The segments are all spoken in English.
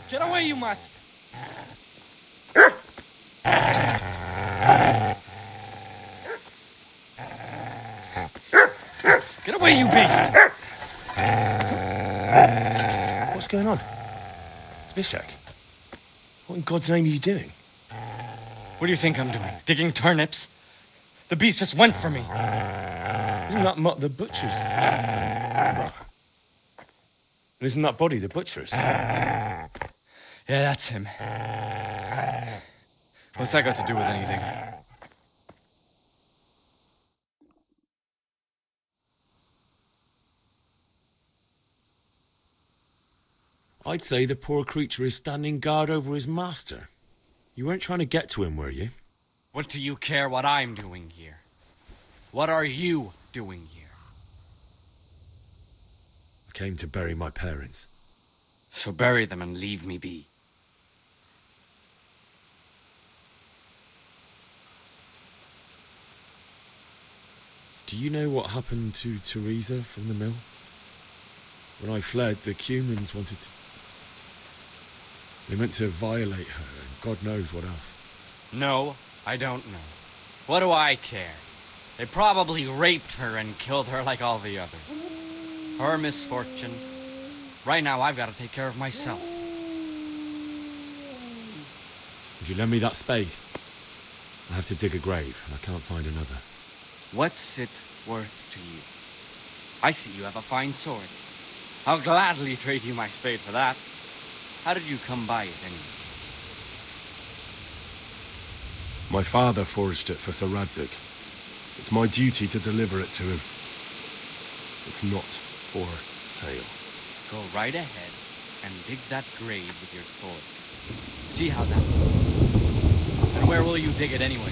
Get away, you mutt! Get away, you beast! What's going on? Zbyszek, what in God's name are you doing? What do you think I'm doing? Digging turnips? The beast just went for me. Isn't that Mutt the butcher's? Mutt. And isn't that body the butcher's? Yeah, that's him. What's that got to do with anything? I'd say the poor creature is standing guard over his master. You weren't trying to get to him, were you? What do you care what I'm doing here? What are you doing here? I came to bury my parents. So bury them and leave me be. Do you know what happened to Teresa from the mill? When I fled, the Cumans wanted to... They meant to violate her, and God knows what else. No, I don't know. What do I care? They probably raped her and killed her like all the others. Her misfortune. Right now, I've got to take care of myself. Would you lend me that spade? I have to dig a grave, and I can't find another. What's it worth to you? I see you have a fine sword. I'll gladly trade you my spade for that. How did you come by it, anyway? My father forged it for Sir Radzig. It's my duty to deliver it to him. It's not for sale. Go right ahead and dig that grave with your sword. See how that goes. And where will you dig it anyway?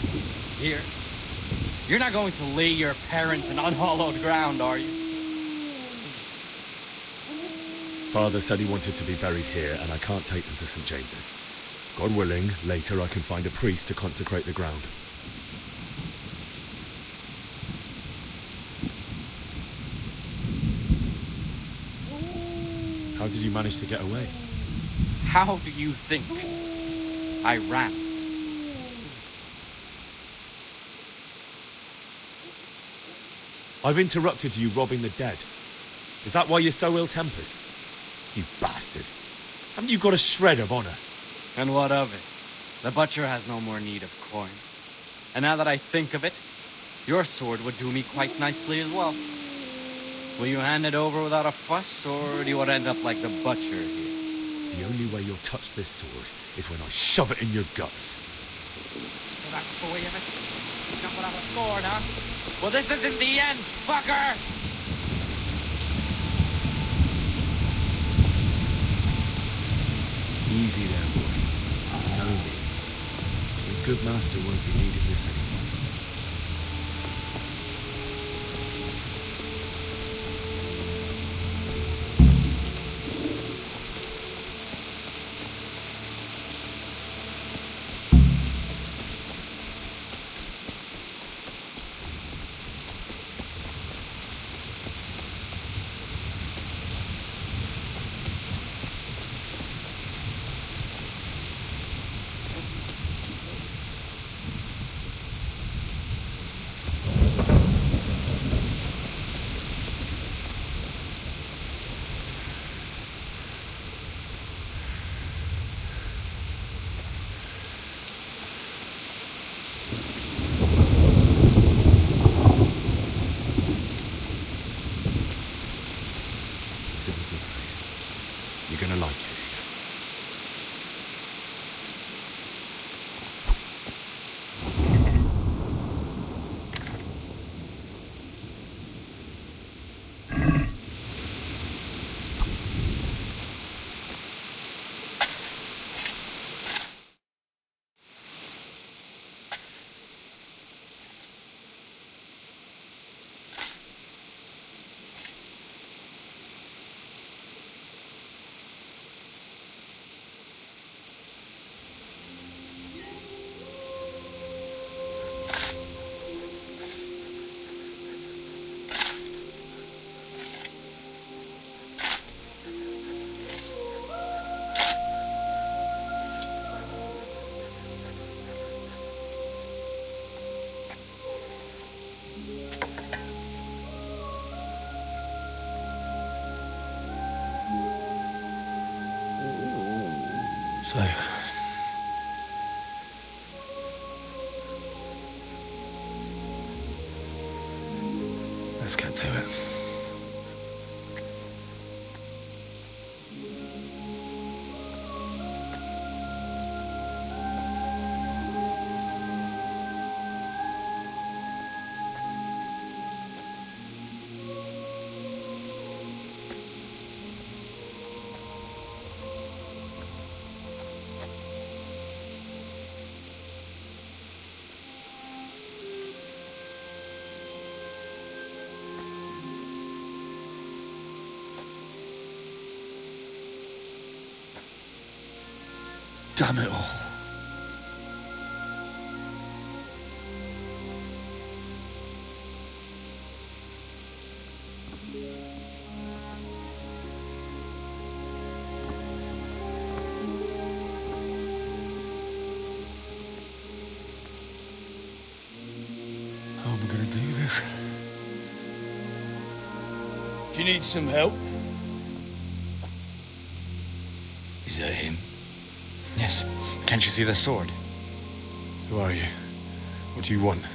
Here? You're not going to lay your parents in unhallowed ground, are you? Father said he wanted to be buried here, and I can't take them to St. James's. God willing, later I can find a priest to consecrate the ground. How did you manage to get away? How do you think I ran? I've interrupted you robbing the dead. Is that why you're so ill-tempered? You bastard. Haven't you got a shred of honor? And what of it? The butcher has no more need of coin. And now that I think of it, your sword would do me quite nicely as well. Will you hand it over without a fuss, or do you want to end up like the butcher here? The only way you'll touch this sword is when I shove it in your guts. So that's the way of it? Not without a sword, huh? Well, this isn't the end, fucker! Easy there, boy. You know me. Your good master won't be needing this anymore. You're gonna like it. So, let's get to it. Damn it all. How am I going to do this? Do you need some help? Is that him? Yes. Can't you see the sword? Who are you? What do you want?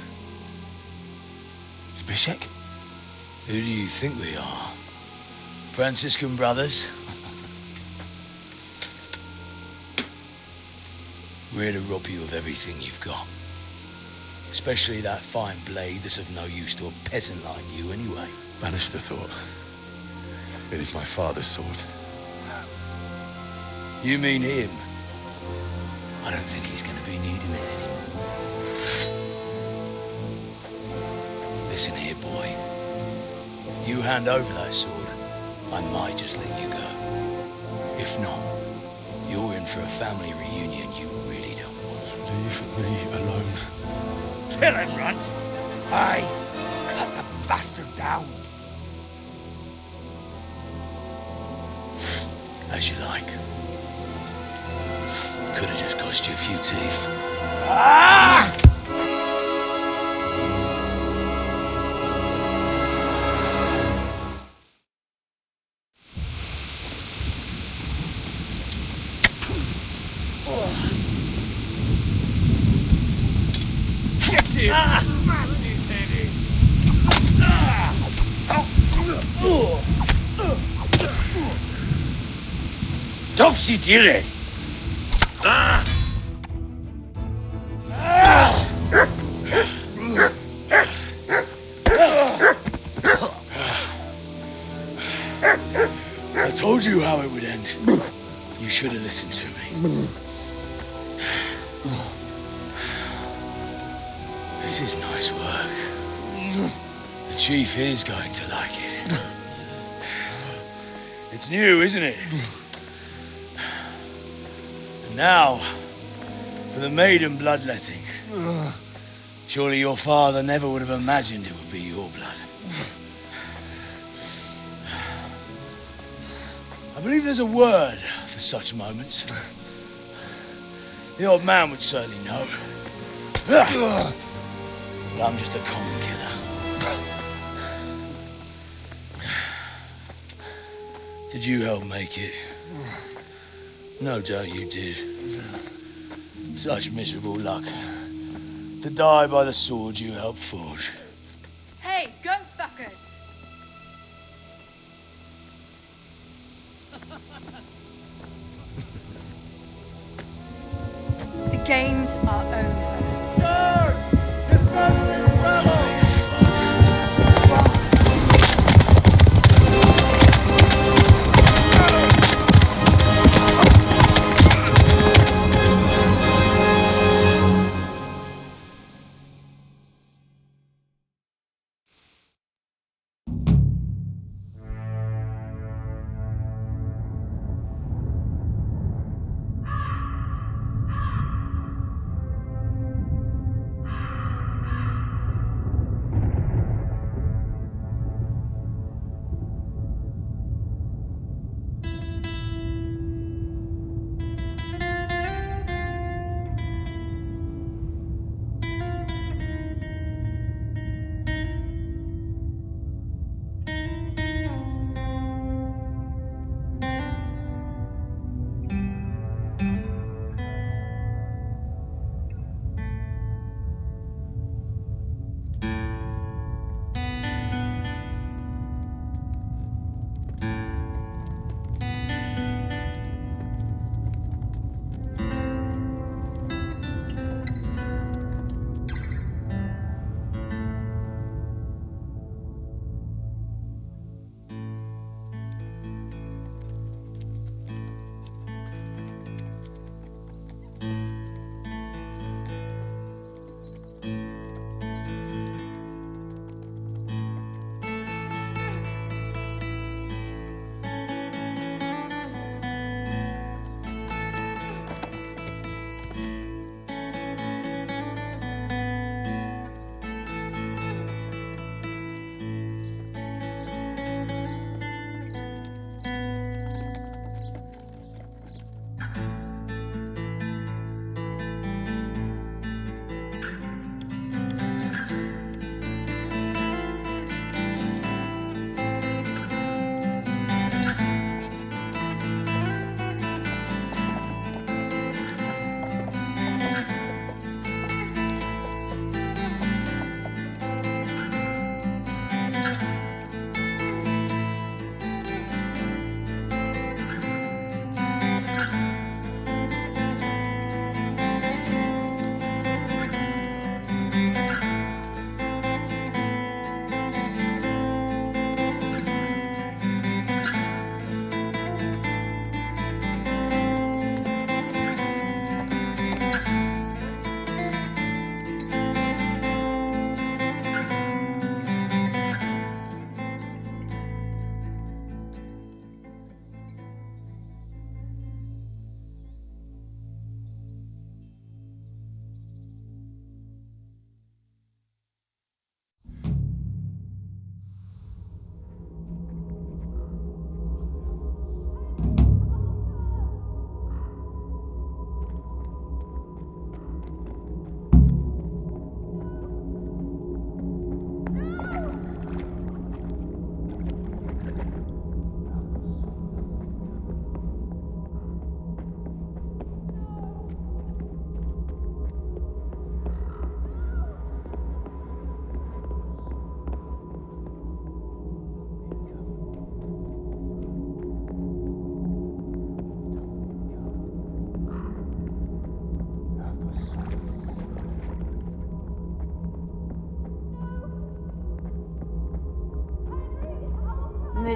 Zbyszek? Who do you think we are? Franciscan brothers? We're here to rob you of everything you've got. Especially that fine blade that's of no use to a peasant like you anyway. Banish the thought. It is my father's sword. You mean him? I don't think he's going to be needing it anymore. Listen here, boy. You hand over that sword, I might just let you go. If not, you're in for a family reunion you really don't want. Leave me alone. Kill him, Runt! Aye, cut the bastard down. As you like. Could have just cost you a few teeth. Ah! Get him! Smash his head in! Topsy-turvy! I told you how it would end. You should have listened to me. This is nice work. The chief is going to like it. It's new, isn't it? And now, for the maiden bloodletting. Surely your father never would have imagined it would be your blood. I believe there's a word for such moments. The old man would certainly know. But I'm just a common killer. Did you help make it? No doubt you did. Such miserable luck. To die by the sword you helped forge. Hey, go fuckers! The games are over.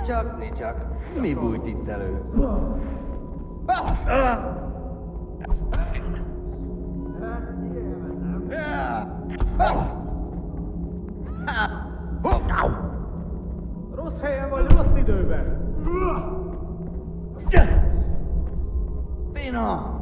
csak. Mi bújt itt elő? Rossz helyen vagy, rossz időben! Pina!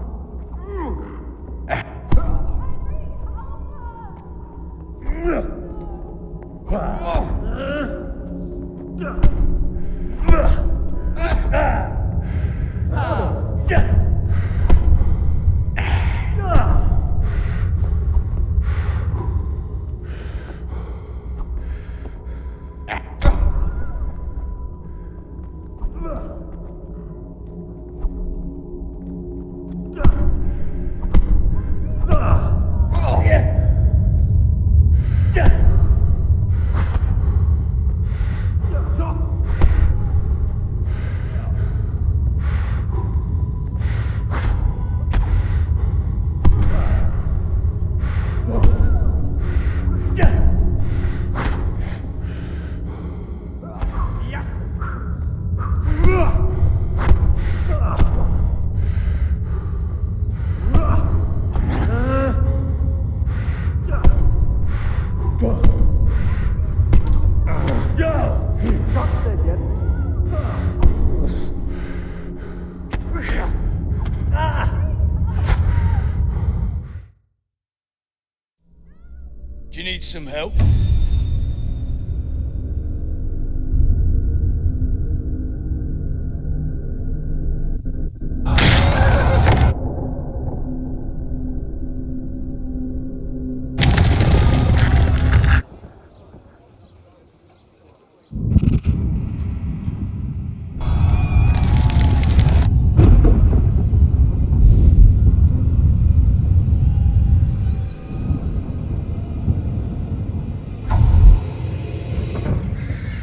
Do you need some help?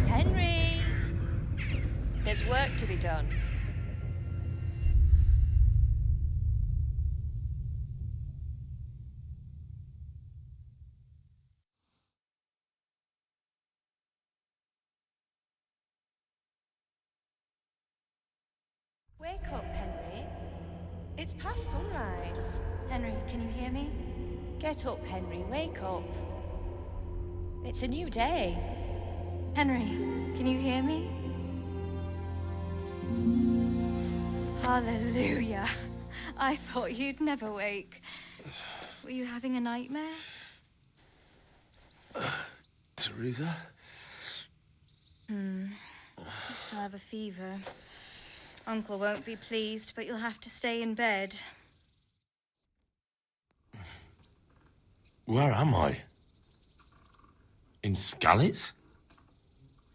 Henry! There's work to be done. Wake up, Henry. It's past sunrise. Henry, can you hear me? Get up, Henry. Wake up. It's a new day. Henry, can you hear me? Hallelujah. I thought you'd never wake. Were you having a nightmare? Teresa? You still have a fever. Uncle won't be pleased, but you'll have to stay in bed. Where am I? In Skalitz?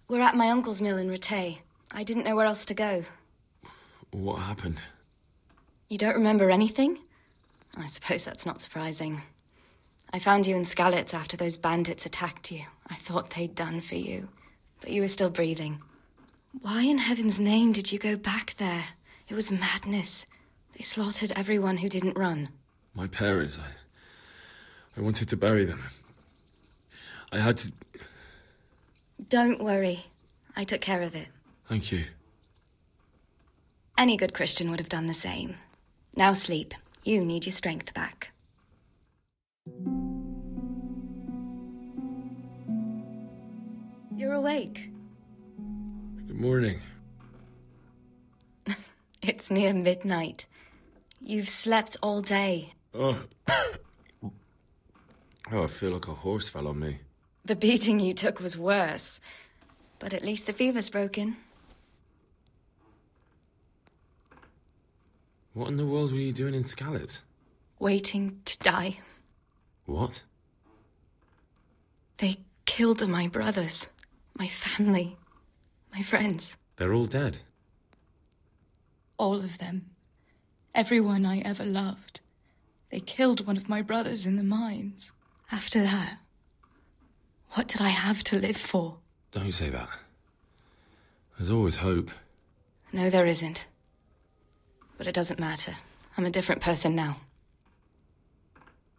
We're at my uncle's mill in Rattay. I didn't know where else to go. What happened? You don't remember anything? I suppose that's not surprising. I found you in Skalitz after those bandits attacked you. I thought they'd done for you, but you were still breathing. Why in heaven's name did you go back there? It was madness. They slaughtered everyone who didn't run. My parents, I wanted to bury them. I had to... Don't worry. I took care of it. Thank you. Any good Christian would have done the same. Now sleep. You need your strength back. You're awake. Good morning. It's near midnight. You've slept all day. Oh. Oh, I feel like a horse fell on me. The beating you took was worse. But at least the fever's broken. What in the world were you doing in Skalitz? Waiting to die. What? They killed my brothers, my family, my friends. They're all dead. All of them. Everyone I ever loved. They killed one of my brothers in the mines. After that, what did I have to live for? Don't say that. There's always hope. No, there isn't. But it doesn't matter. I'm a different person now.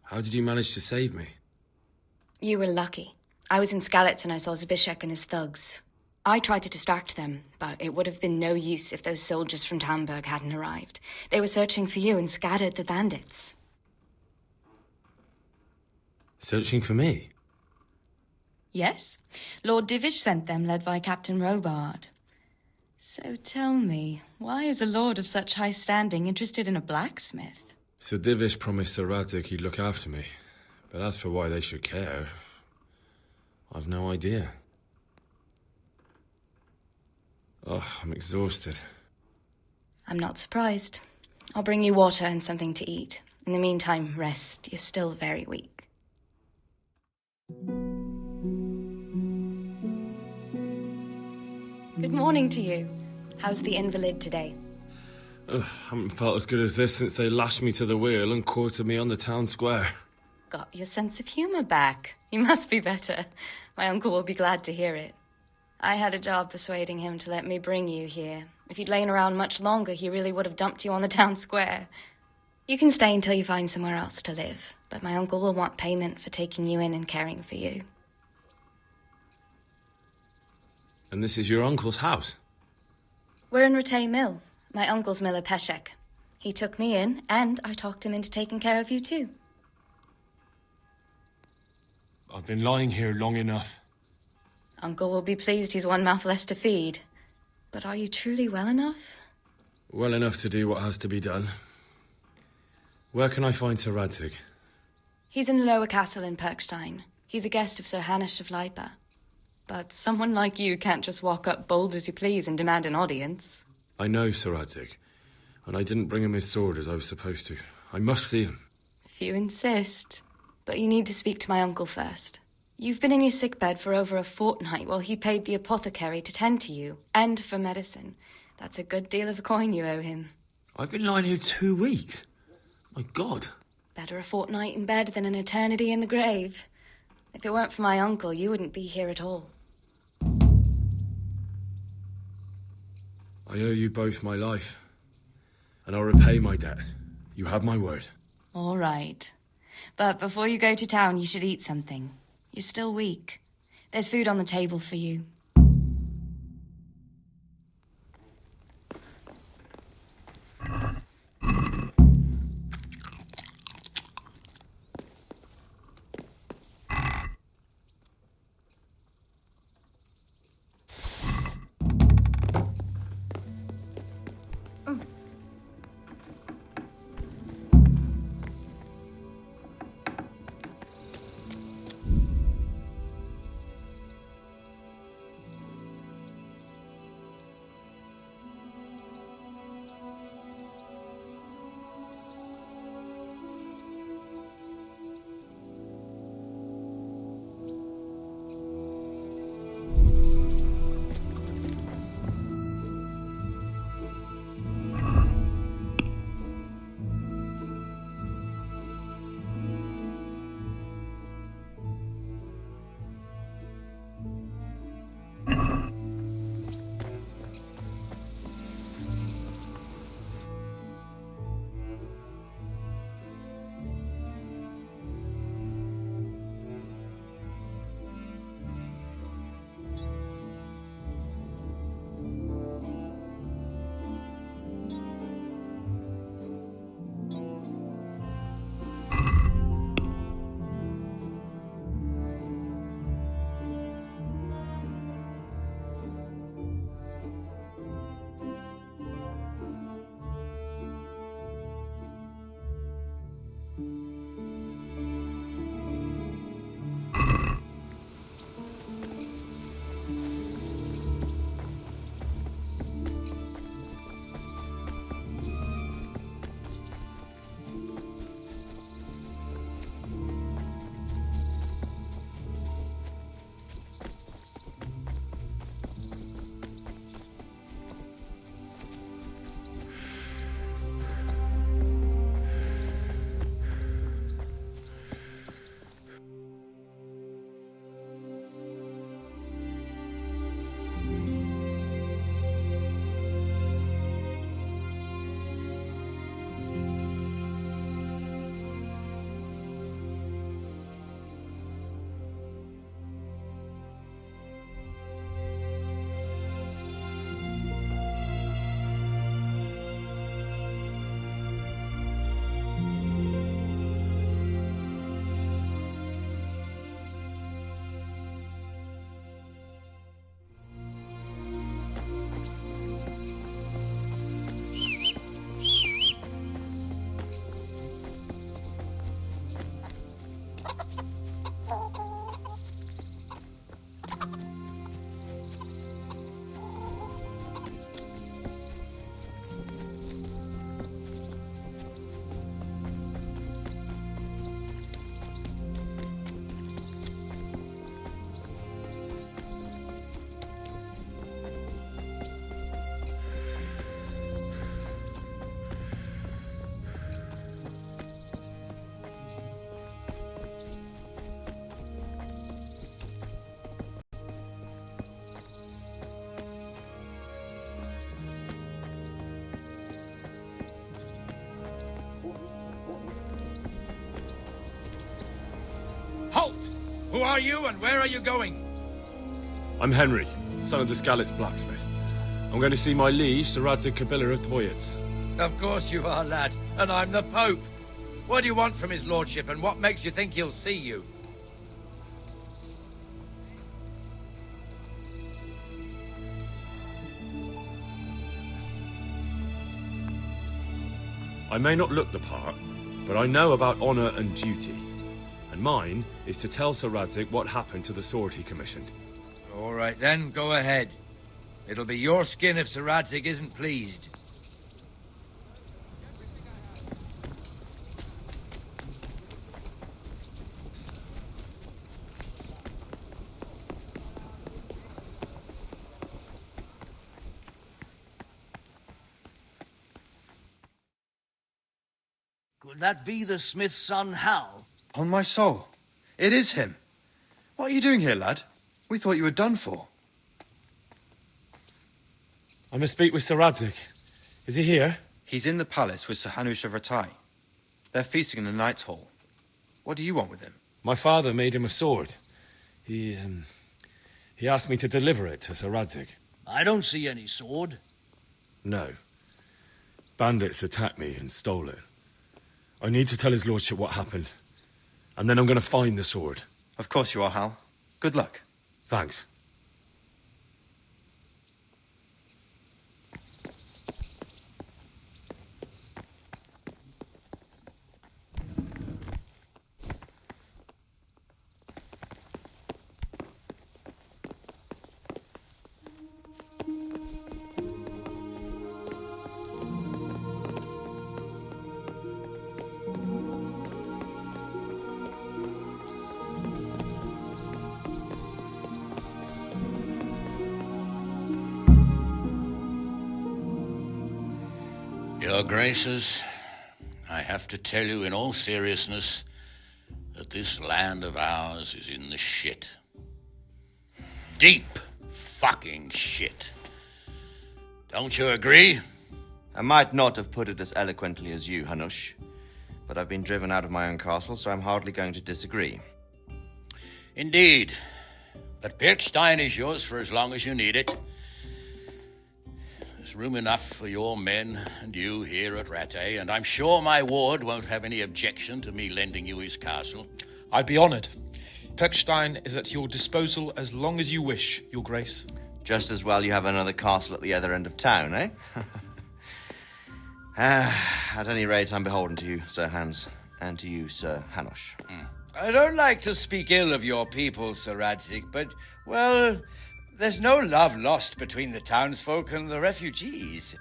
How did you manage to save me? You were lucky. I was in Skalitz and I saw Zbyszek and his thugs. I tried to distract them, but it would have been no use if those soldiers from Tamburg hadn't arrived. They were searching for you and scattered the bandits. Searching for me? Yes. Lord Divish sent them, led by Captain Robard. So tell me, why is a lord of such high standing interested in a blacksmith? Sir Divish promised Sir Radzig he'd look after me. But as for why they should care, I've no idea. Oh, I'm exhausted. I'm not surprised. I'll bring you water and something to eat. In the meantime, rest. You're still very weak. Good morning to you. How's the invalid today? Haven't felt as good as this since they lashed me to the wheel and quartered me on the town square. Got your sense of humor back. You must be better. My uncle will be glad to hear it. I had a job persuading him to let me bring you here. If you'd lain around much longer, he really would have dumped you on the town square. You can stay until you find somewhere else to live, but my uncle will want payment for taking you in and caring for you. And this is your uncle's house? We're in Ratay Mill. My uncle's miller Peshek. He took me in, and I talked him into taking care of you too. I've been lying here long enough. Uncle will be pleased he's one mouth less to feed. But are you truly well enough? Well enough to do what has to be done. Where can I find Sir Radzig? He's in the lower castle in Perkstein. He's a guest of Sir Hanush of Leipa. But someone like you can't just walk up bold as you please and demand an audience. I know Sir Radzig, and I didn't bring him his sword as I was supposed to. I must see him. If you insist. But you need to speak to my uncle first. You've been in your sickbed for over a fortnight while he paid the apothecary to tend to you, and for medicine. That's a good deal of a coin you owe him. I've been lying here 2 weeks. My God. Better a fortnight in bed than an eternity in the grave. If it weren't for my uncle, you wouldn't be here at all. I owe you both my life, and I'll repay my debt. You have my word. All right. But before you go to town, you should eat something. You're still weak. There's food on the table for you. Who are you and where are you going? I'm Henry, son of the Skalitz blacksmith. I'm going to see my liege, Sir Radzig Kabila of Dvoyets. Of course you are, lad. And I'm the Pope. What do you want from his lordship, and what makes you think he'll see you? I may not look the part, but I know about honor and duty. And mine is to tell Sir Radzig what happened to the sword he commissioned. All right then, go ahead. It'll be your skin if Sir Radzig isn't pleased. Could that be the smith's son, Hal? On my soul, it is him. What are you doing here, lad? We thought you were done for. I must speak with Sir Radzig. Is he here? He's in the palace with Sir Hanush of Ratai. They're feasting in the Knight's Hall. What do you want with him? My father made him a sword. He asked me to deliver it to Sir Radzig. I don't see any sword. No. Bandits attacked me and stole it. I need to tell his lordship what happened. And then I'm going to find the sword. Of course you are, Hal. Good luck. Thanks. Your Graces, I have to tell you in all seriousness that this land of ours is in the shit. Deep fucking shit. Don't you agree? I might not have put it as eloquently as you, Hanush, but I've been driven out of my own castle, so I'm hardly going to disagree. Indeed. But Pirkstein is yours for as long as you need it. There's room enough for your men and you here at Rattay, and I'm sure my ward won't have any objection to me lending you his castle. I'd be honored. Pirkstein is at your disposal as long as you wish, Your Grace. Just as well you have another castle at the other end of town, eh? At any rate, I'm beholden to you, Sir Hans, and to you, Sir Hanush. I don't like to speak ill of your people, Sir Radzig, but, well, there's no love lost between the townsfolk and the refugees.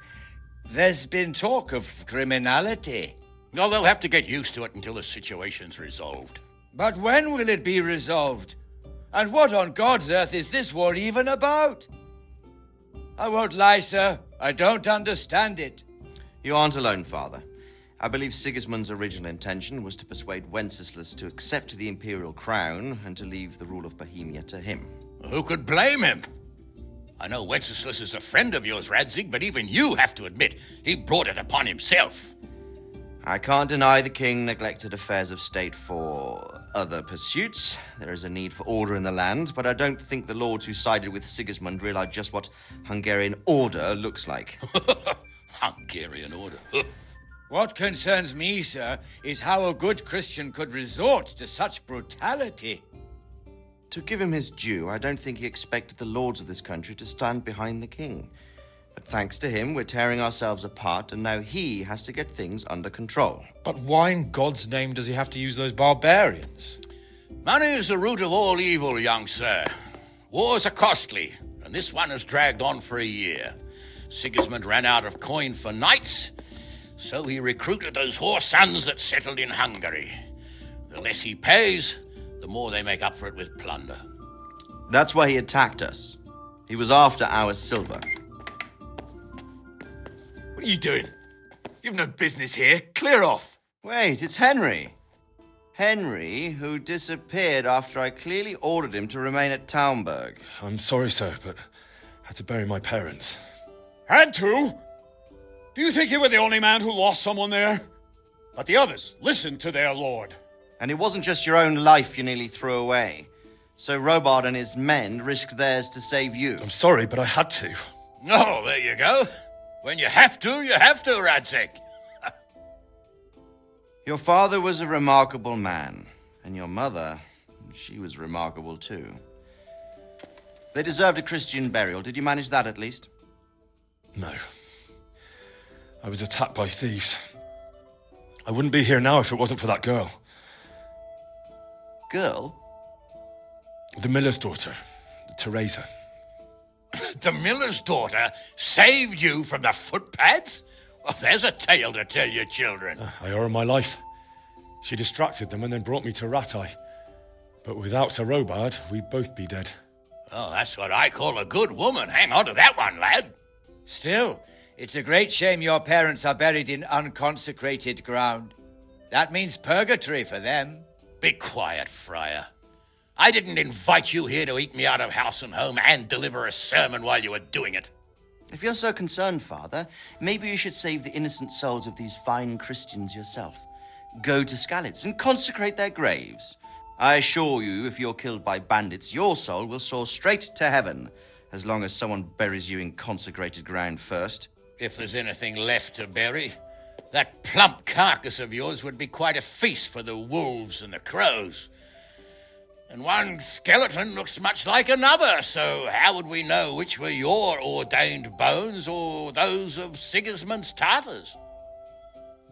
There's been talk of criminality. Well, they'll have to get used to it until the situation's resolved. But when will it be resolved? And what on God's earth is this war even about? I won't lie, sir. I don't understand it. You aren't alone, Father. I believe Sigismund's original intention was to persuade Wenceslas to accept the imperial crown and to leave the rule of Bohemia to him. Who could blame him? I know Wenceslas is a friend of yours, Radzig, but even you have to admit he brought it upon himself. I can't deny the king neglected affairs of state for other pursuits. There is a need for order in the land, but I don't think the lords who sided with Sigismund realized just what Hungarian order looks like. Hungarian order? What concerns me, sir, is how a good Christian could resort to such brutality. To give him his due, I don't think he expected the lords of this country to stand behind the king. But thanks to him, we're tearing ourselves apart, and now he has to get things under control. But why in God's name does he have to use those barbarians? Money is the root of all evil, young sir. Wars are costly, and this one has dragged on for a year. Sigismund ran out of coin for knights, so he recruited those whore sons that settled in Hungary. The less he pays, the more they make up for it with plunder. That's why he attacked us. He was after our silver. What are you doing? You've no business here. Clear off. Wait, it's Henry. Henry, who disappeared after I clearly ordered him to remain at Taunberg. I'm sorry, sir, but I had to bury my parents. Had to? Do you think you were the only man who lost someone there? But the others listened to their lord. And it wasn't just your own life you nearly threw away. So Robard and his men risked theirs to save you. I'm sorry, but I had to. Oh, there you go. When you have to, Radzik. Your father was a remarkable man, and your mother, she was remarkable too. They deserved a Christian burial. Did you manage that at least? No. I was attacked by thieves. I wouldn't be here now if it wasn't for that girl. Girl? The miller's daughter, Teresa. The miller's daughter saved you from the footpads? Well, there's a tale to tell your children. I owe her my life. She distracted them and then brought me to Rattay. But without Sir Robard, we'd both be dead. Oh, that's what I call a good woman. Hang on to that one, lad. Still, it's a great shame your parents are buried in unconsecrated ground. That means purgatory for them. Be quiet, Friar. I didn't invite you here to eat me out of house and home and deliver a sermon while you were doing it. If you're so concerned, Father, maybe you should save the innocent souls of these fine Christians yourself. Go to Skalitz and consecrate their graves. I assure you, if you're killed by bandits, your soul will soar straight to heaven, as long as someone buries you in consecrated ground first. If there's anything left to bury, that plump carcass of yours would be quite a feast for the wolves and the crows. And one skeleton looks much like another, so how would we know which were your ordained bones or those of Sigismund's Tartars?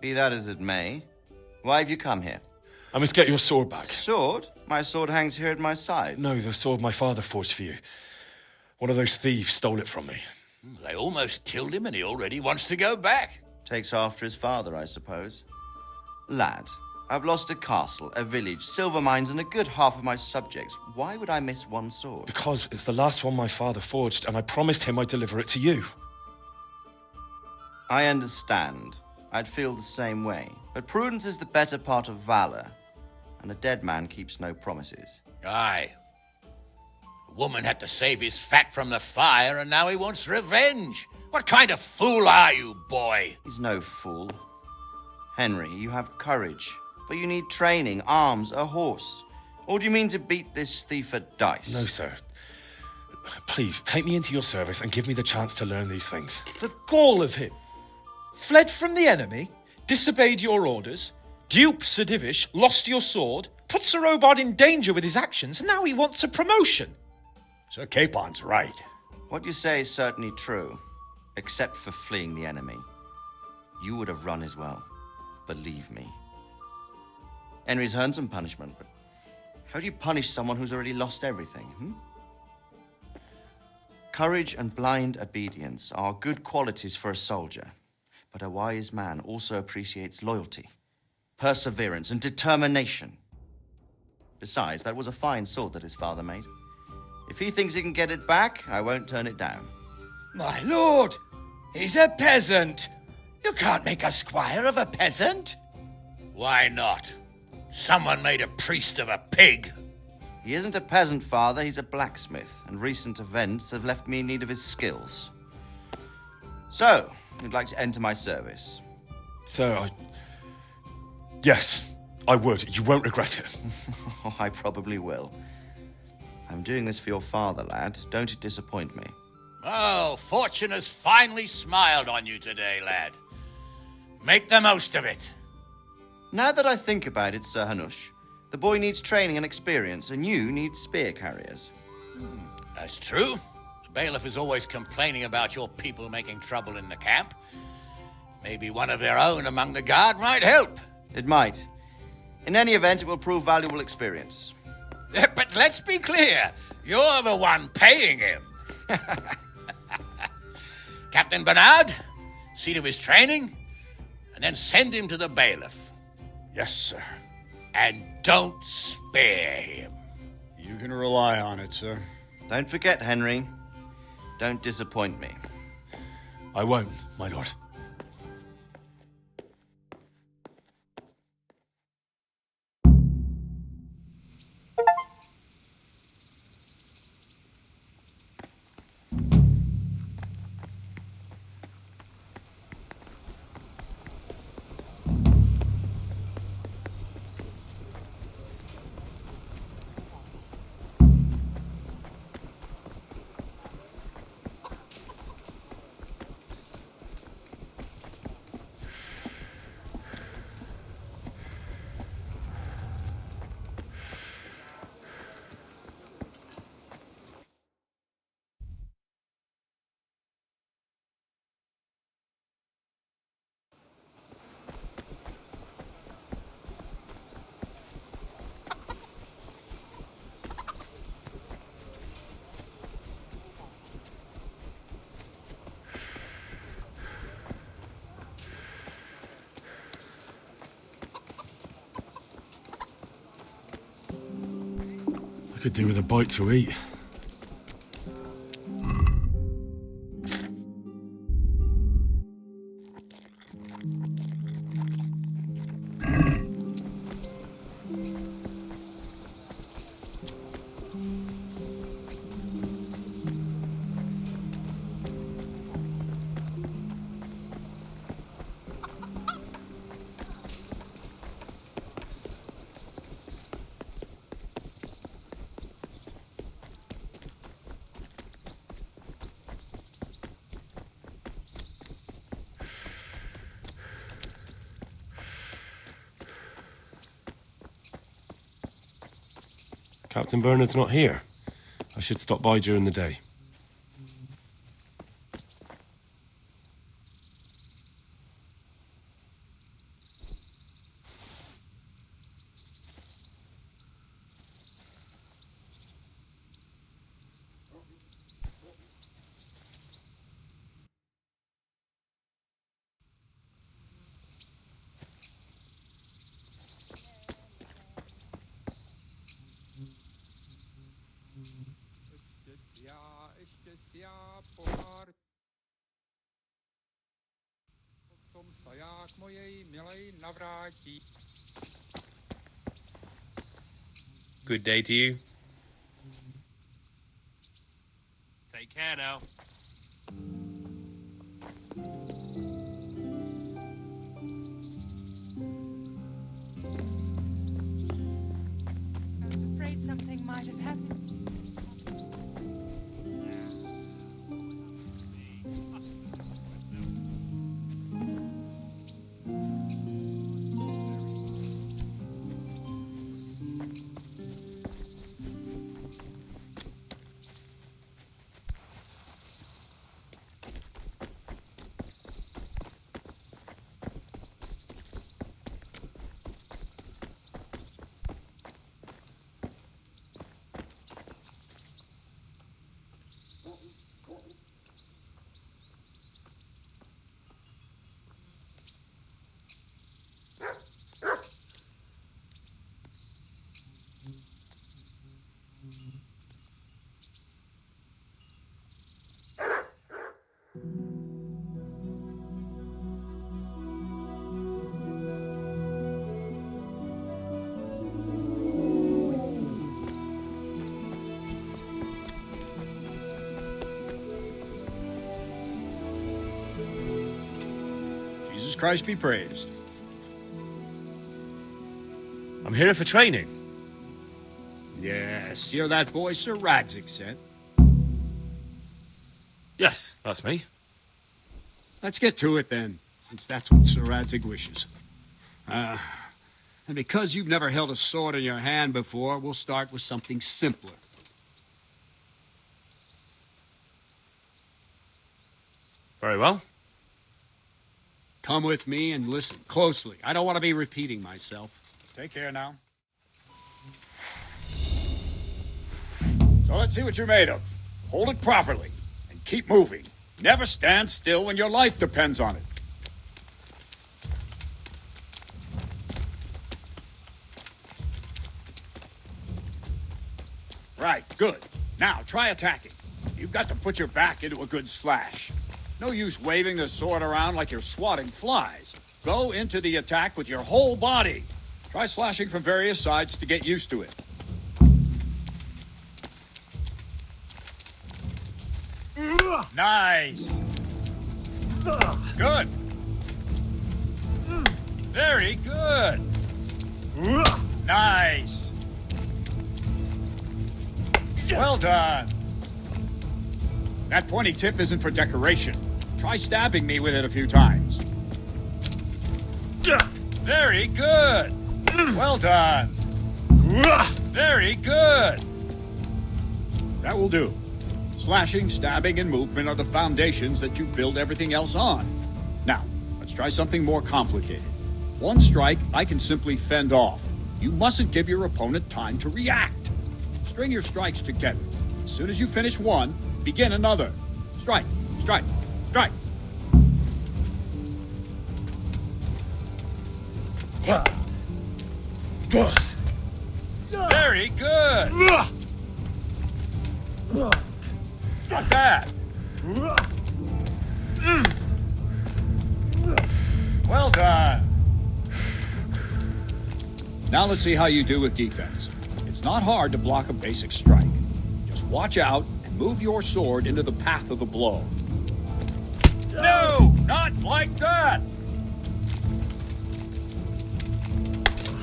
Be that as it may, why have you come here? I must get your sword back. Sword? My sword hangs here at my side. No, the sword my father forged for you. One of those thieves stole it from me. They almost killed him and he already wants to go back. Takes after his father, I suppose. Lad, I've lost a castle, a village, silver mines, and a good half of my subjects. Why would I miss one sword? Because it's the last one my father forged, and I promised him I'd deliver it to you. I understand. I'd feel the same way. But prudence is the better part of valor, and a dead man keeps no promises. Aye. The woman had to save his fat from the fire, and now he wants revenge. What kind of fool are you, boy? He's no fool. Henry, you have courage, but you need training, arms, a horse. Or do you mean to beat this thief at dice? No, sir. Please, take me into your service and give me the chance to learn these things. The gall of him. Fled from the enemy, disobeyed your orders, duped Sir Divish, lost your sword, put Sir Robard in danger with his actions, and now he wants a promotion. Sir Capon's right. What you say is certainly true, except for fleeing the enemy. You would have run as well. Believe me. Henry's earned some punishment, but how do you punish someone who's already lost everything? Courage and blind obedience are good qualities for a soldier, but a wise man also appreciates loyalty, perseverance, and determination. Besides, that was a fine sword that his father made. If he thinks he can get it back, I won't turn it down. My lord, he's a peasant. You can't make a squire of a peasant. Why not? Someone made a priest of a pig. He isn't a peasant, Father. He's a blacksmith, and recent events have left me in need of his skills. So, you'd like to enter my service? Sir, Yes, I would. You won't regret it. Oh, I probably will. I'm doing this for your father, lad. Don't disappoint me. Oh, fortune has finally smiled on you today, lad. Make the most of it. Now that I think about it, Sir Hanush, the boy needs training and experience, and you need spear carriers. That's true. The bailiff is always complaining about your people making trouble in the camp. Maybe one of their own among the guard might help. It might. In any event, it will prove valuable experience. But let's be clear. You're the one paying him. Captain Bernard, see to his training, and then send him to the bailiff. Yes, sir. And don't spare him. You can rely on it, sir. Don't forget, Henry. Don't disappoint me. I won't, my lord. Could do with a bite to eat. Captain Bernard's not here. I should stop by during the day. Good day to you. Take care now. I was afraid something might have happened. Jesus Christ be praised. I'm here for training. Yes, you're that boy Sir Radzig sent. Yes, that's me. Let's get to it then, since that's what Sir Radzig wishes. And because you've never held a sword in your hand before, we'll start with something simpler. Very well. Come with me and listen closely. I don't want to be repeating myself. Take care now. So let's see what you're made of. Hold it properly and keep moving. Never stand still when your life depends on it. Right, good. Now try attacking. You've got to put your back into a good slash. No use waving the sword around like you're swatting flies. Go into the attack with your whole body. Try slashing from various sides to get used to it. Nice. Good. Very good. Nice. Well done. That pointy tip isn't for decoration. Try stabbing me with it a few times. Very good. Well done. Very good. That will do. Slashing, stabbing, and movement are the foundations that you build everything else on. Now, let's try something more complicated. One strike, I can simply fend off. You mustn't give your opponent time to react. String your strikes together. As soon as you finish one, begin another. Strike, strike, strike. Very good. Not bad. Well done. Now let's see how you do with defense. It's not hard to block a basic strike. Just watch out and move your sword into the path of the blow. No, not like that.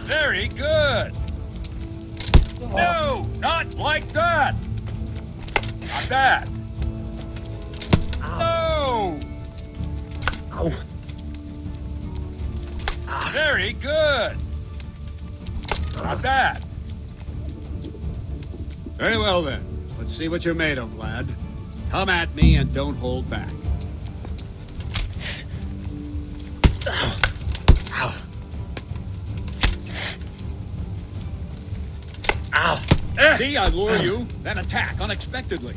Very good. No, not like that. Not bad. No. Very good. Not bad. Very well then. Let's see what you're made of, lad. Come at me and don't hold back. See, I lure you, then attack unexpectedly.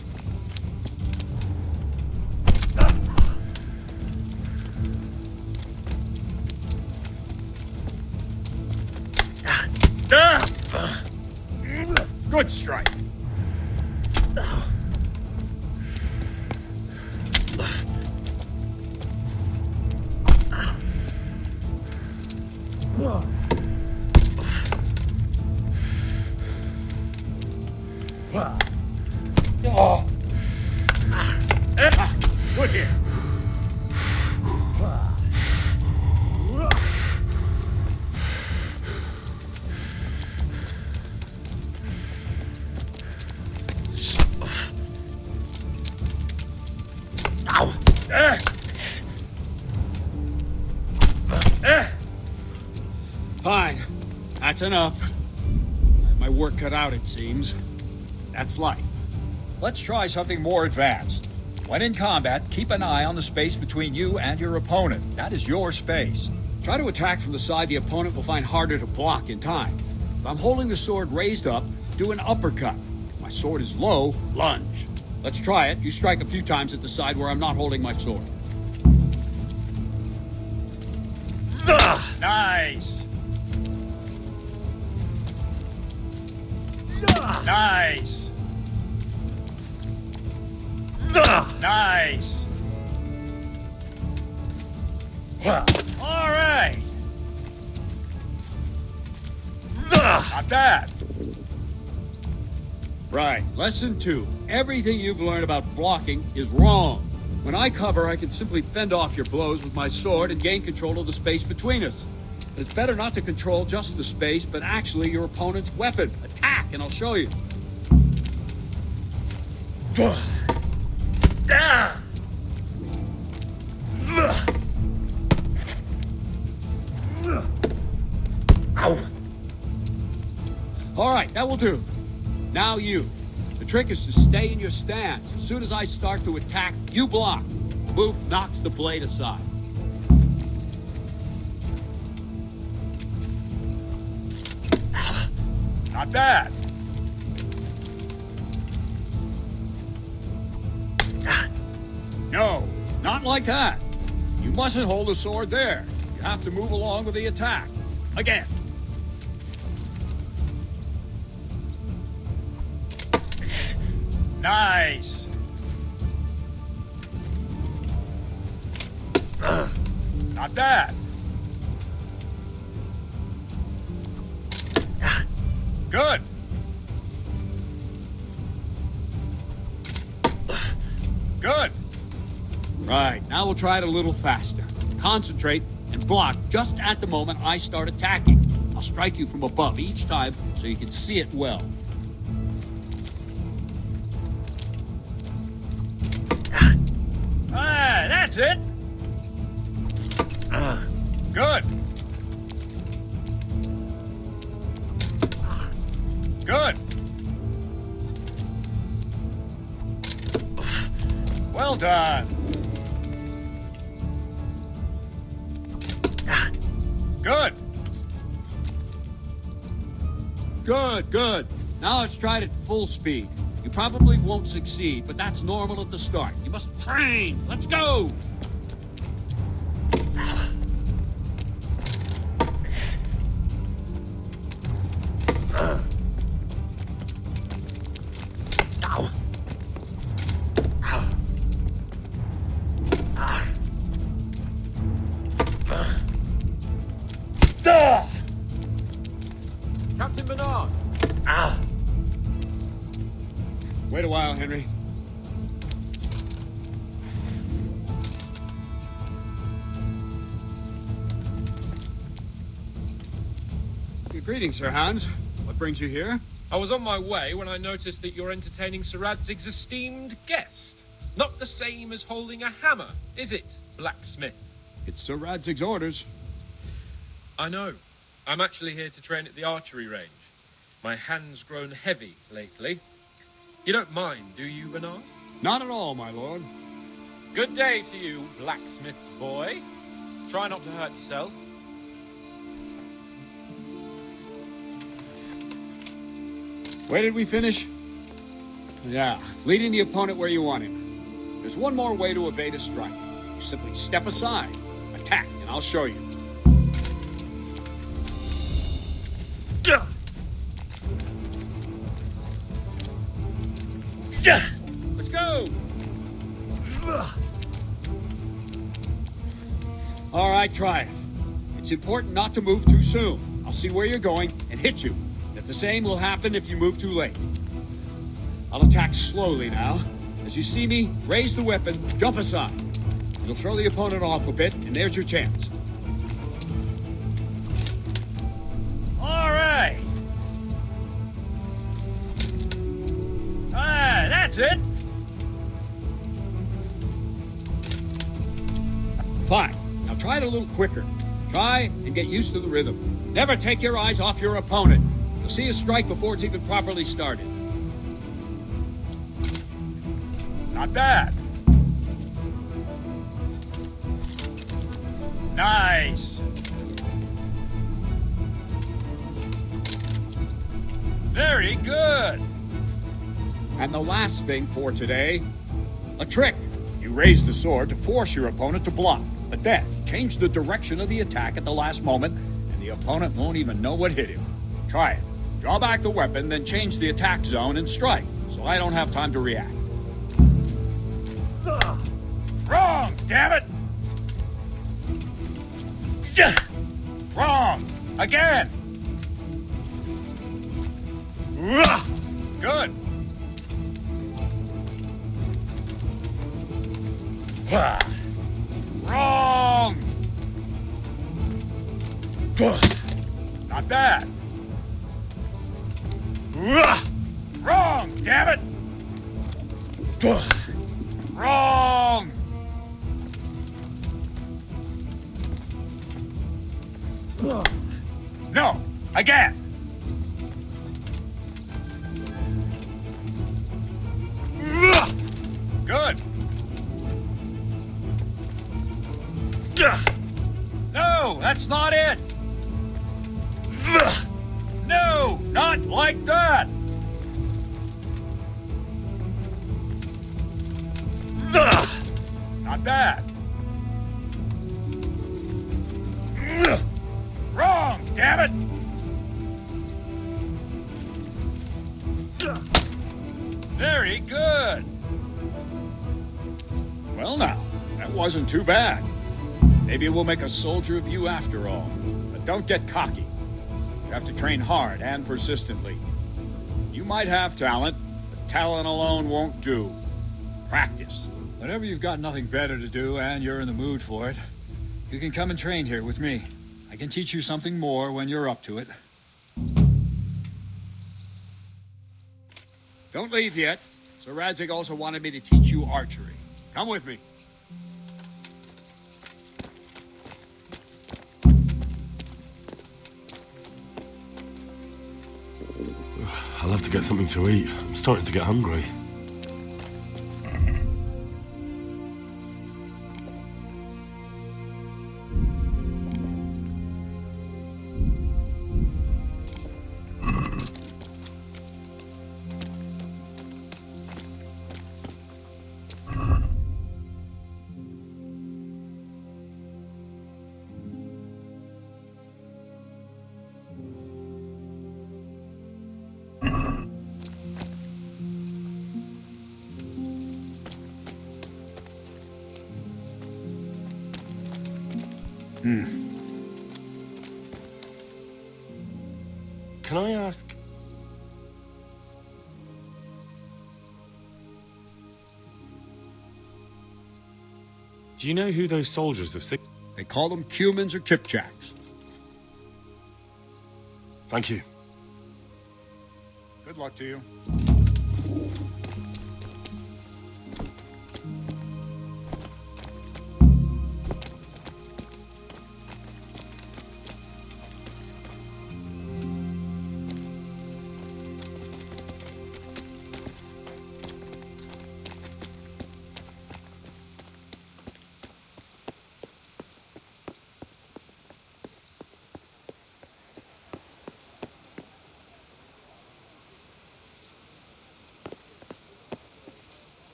Good strike. Good here. Fine. That's enough. I have my work cut out, it seems. That's life. Let's try something more advanced. When in combat, keep an eye on the space between you and your opponent. That is your space. Try to attack from the side the opponent will find harder to block in time. If I'm holding the sword raised up, do an uppercut. If my sword is low, lunge. Let's try it. You strike a few times at the side where I'm not holding my sword. Nice. Nice. Nice. All right. Not bad. Right. Lesson 2. Everything you've learned about blocking is wrong. When I cover, I can simply fend off your blows with my sword and gain control of the space between us. But it's better not to control just the space, but actually your opponent's weapon. Attack, and I'll show you. All right, that will do. Now you. The trick is to stay in your stance. As soon as I start to attack, you block. The move knocks the blade aside. Not bad. No, not like that. You mustn't hold the sword there. You have to move along with the attack. Again. Nice. Not bad. Good. Good. Right, now we'll try it a little faster. Concentrate and block just at the moment I start attacking. I'll strike you from above each time so you can see it well. Ah, that's it. Good. Good. Well done. Good. Good, good. Now let's try it at full speed. You probably won't succeed, but that's normal at the start. You must train. Let's go. Captain Bernard. Ah! Wait a while, Henry. Greetings, Sir Hans. What brings you here? I was on my way when I noticed that you're entertaining Sir Radzig's esteemed guest. Not the same as holding a hammer, is it, blacksmith? It's Sir Radzig's orders. I know. I'm actually here to train at the archery range. My hand's grown heavy lately. You don't mind, do you, Bernard? Not at all, my lord. Good day to you, blacksmith's boy. Try not to hurt yourself. Where did we finish? Yeah, leading the opponent where you want him. There's one more way to evade a strike. You simply step aside, attack, and I'll show you. Let's go! All right, try it. It's important not to move too soon. I'll see where you're going and hit you. The same will happen if you move too late. I'll attack slowly now. As you see me, raise the weapon, jump aside. It'll throw the opponent off a bit, and there's your chance. All right. Ah, that's it. Fine. Now try it a little quicker. Try and get used to the rhythm. Never take your eyes off your opponent. You'll see a strike before it's even properly started. Not bad. Nice. Very good. And the last thing for today, a trick. You raise the sword to force your opponent to block, but then change the direction of the attack at the last moment, and the opponent won't even know what hit him. Try it. Draw back the weapon, then change the attack zone and strike, so I don't have time to react. Wrong, damn it! Wrong! Again! Good! Wrong! Not bad. Wrong, damn it! Wrong! No, again! Good! No, that's not it! No, not like that! Not bad. Wrong, damn it! Very good. Well now, that wasn't too bad. Maybe we'll make a soldier of you after all. But don't get cocky. You have to train hard and persistently. You might have talent, but talent alone won't do. Practice. Whenever you've got nothing better to do and you're in the mood for it, you can come and train here with me. I can teach you something more when you're up to it. Don't leave yet. Sir Radzig also wanted me to teach you archery. Come with me. I'll have to get something to eat. I'm starting to get hungry. Can I ask? Do you know who those soldiers of They call them Cumans or Kipchaks. Thank you. Good luck to you.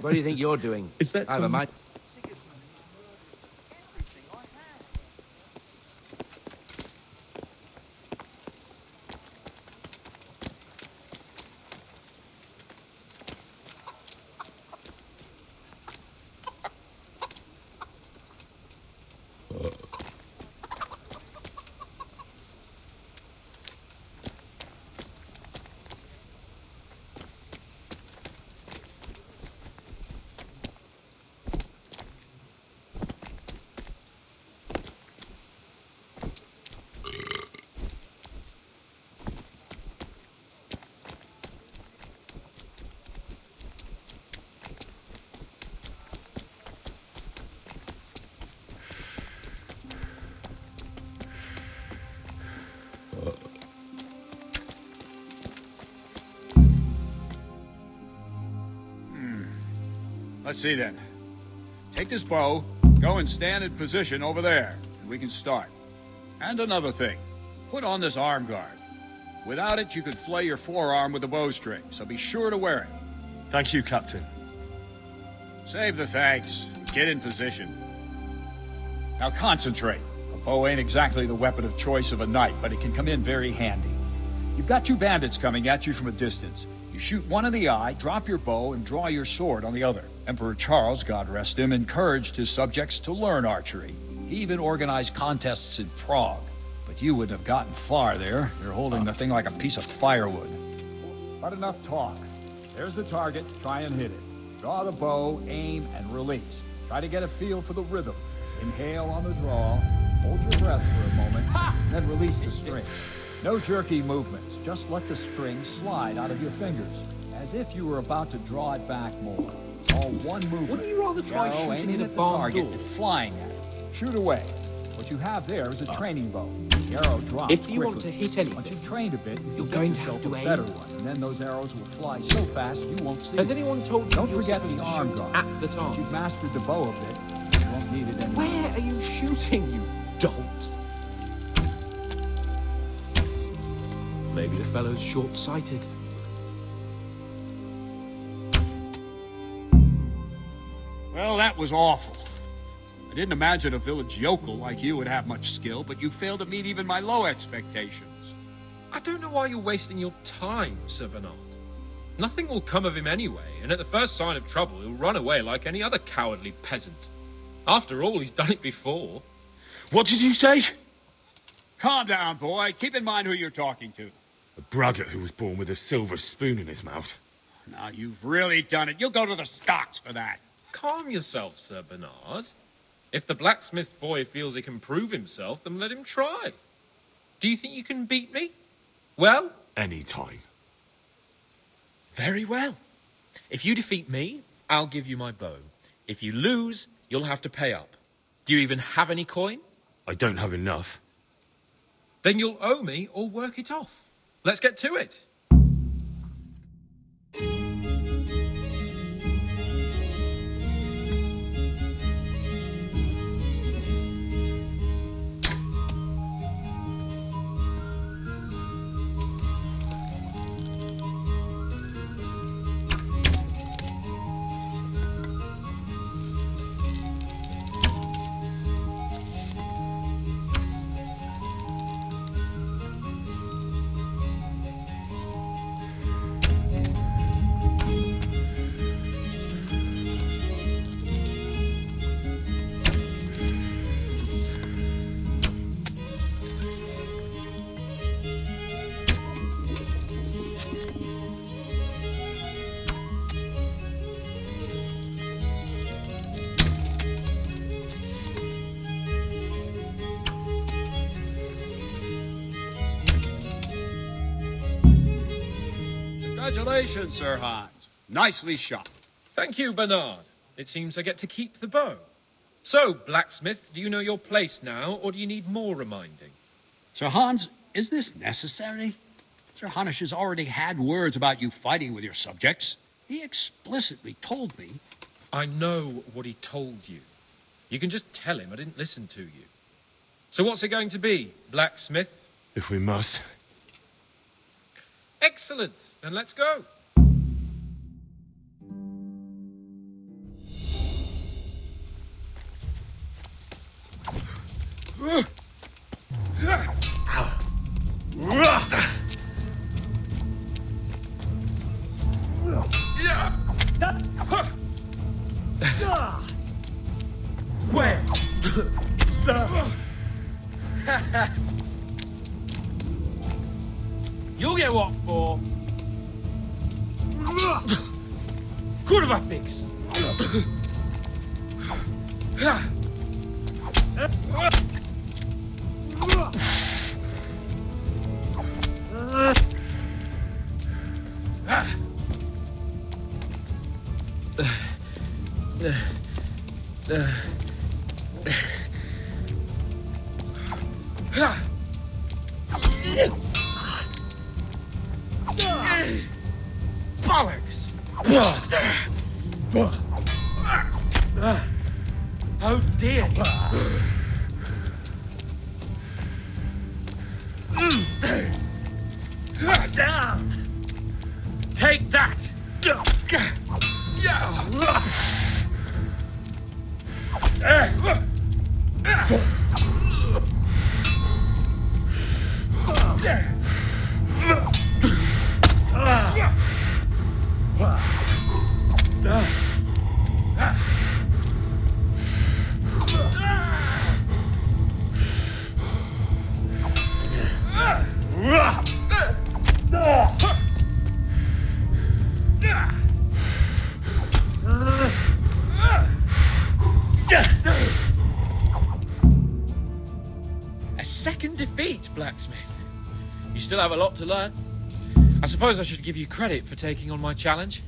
What do you think you're doing? Is that I have a some- mind. Let's see then. Take this bow, go and stand in position over there, and we can start. And another thing, put on this arm guard. Without it, you could flay your forearm with a bowstring, so be sure to wear it. Thank you, Captain. Save the thanks. Get in position. Now concentrate. A bow ain't exactly the weapon of choice of a knight, but it can come in very handy. You've got two bandits coming at you from a distance. You shoot one in the eye, drop your bow, and draw your sword on the other. Emperor Charles, God rest him, encouraged his subjects to learn archery. He even organized contests in Prague. But you wouldn't have gotten far there. You're holding the thing like a piece of firewood. But enough talk. There's the target. Try and hit it. Draw the bow, aim, and release. Try to get a feel for the rhythm. Inhale on the draw. Hold your breath for a moment. Then release the string. No jerky movements. Just let the string slide out of your fingers, as if you were about to draw it back more. All one movement. Wouldn't you rather try Arrow shooting aiming in a at the barn target door? and flying at it. Shoot away. What you have there is a training bow. The arrow drops If you want quickly. to hit anything, Once you've trained a bit, you're get going to yourself have to a aim. better one, and then those arrows will fly so fast you won't see Has them. anyone told you Don't you're forget supposed the to arm shoot guard. at the Since target? you've mastered the bow a bit, you won't need it anymore. Where are you shooting, you dolt? Maybe the fellow's short-sighted. Well, that was awful. I didn't imagine a village yokel like you would have much skill, but you failed to meet even my low expectations. I don't know why you're wasting your time, Sir Bernard. Nothing will come of him anyway, and at the first sign of trouble, he'll run away like any other cowardly peasant. After all, he's done it before. What did you say? Calm down, boy. Keep in mind who you're talking to. A braggart who was born with a silver spoon in his mouth. Now, you've really done it. You'll go to the stocks for that. Calm yourself, Sir Bernard. If the blacksmith's boy feels he can prove himself, then let him try. Do you think you can beat me? Well? Any time. Very well. If you defeat me, I'll give you my bow. If you lose, you'll have to pay up. Do you even have any coin? I don't have enough. Then you'll owe me or work it off. Let's get to it. Congratulations, Sir Hans. Nicely shot. Thank you, Bernard. It seems I get to keep the bow. So, blacksmith, do you know your place now, or do you need more reminding? Sir Hans, is this necessary? Sir Hanush has already had words about you fighting with your subjects. He explicitly told me. I know what he told you. You can just tell him I didn't listen to you. So what's it going to be, blacksmith? If we must. Excellent. Then let's go. Where? You'll get what for? Kurwa pigs! Bollocks! Oh dear! Take that! A second defeat, blacksmith. You still have a lot to learn. I suppose I should give you credit for taking on my challenge,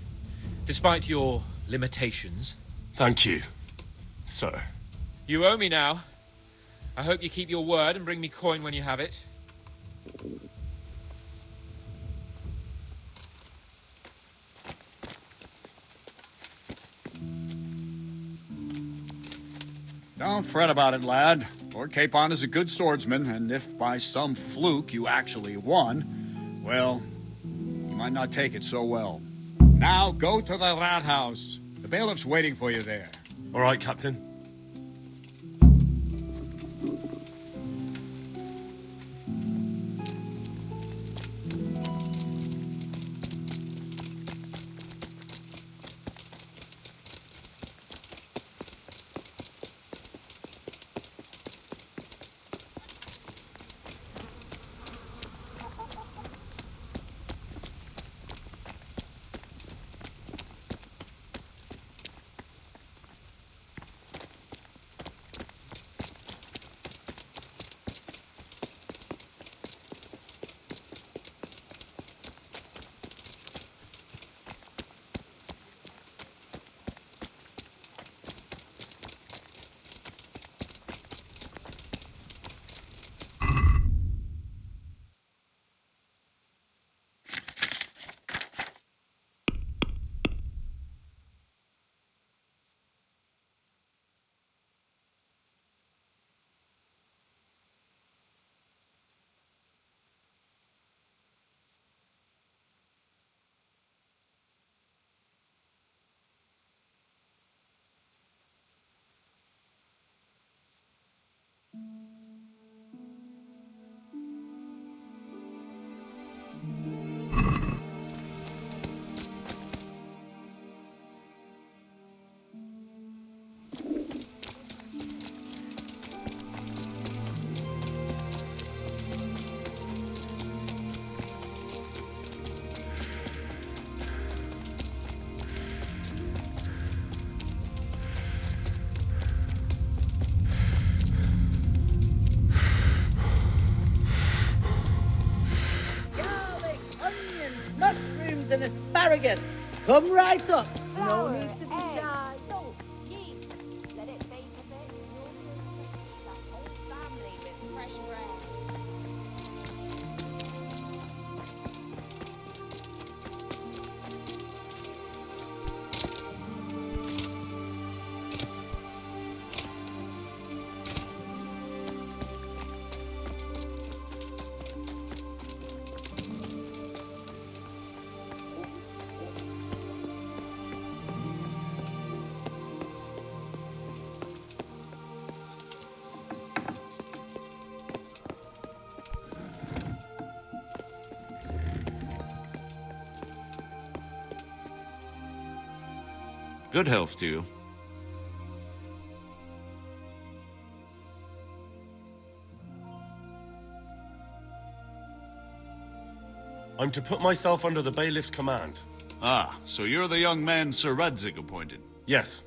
despite your limitations. Thank you, sir. You owe me now. I hope you keep your word and bring me coin when you have it. Don't fret about it, lad. Lord Capon is a good swordsman, and if by some fluke you actually won, well, you might not take it so well. Now go to the rat house. The bailiff's waiting for you there. All right, Captain. asparagus. Come right up. No need to be shy. Salt, yeast. Let it bake a bit. You'll feed the whole family with fresh bread. Good health to you. I'm to put myself under the bailiff's command. Ah, so you're the young man Sir Radzig appointed. Yes.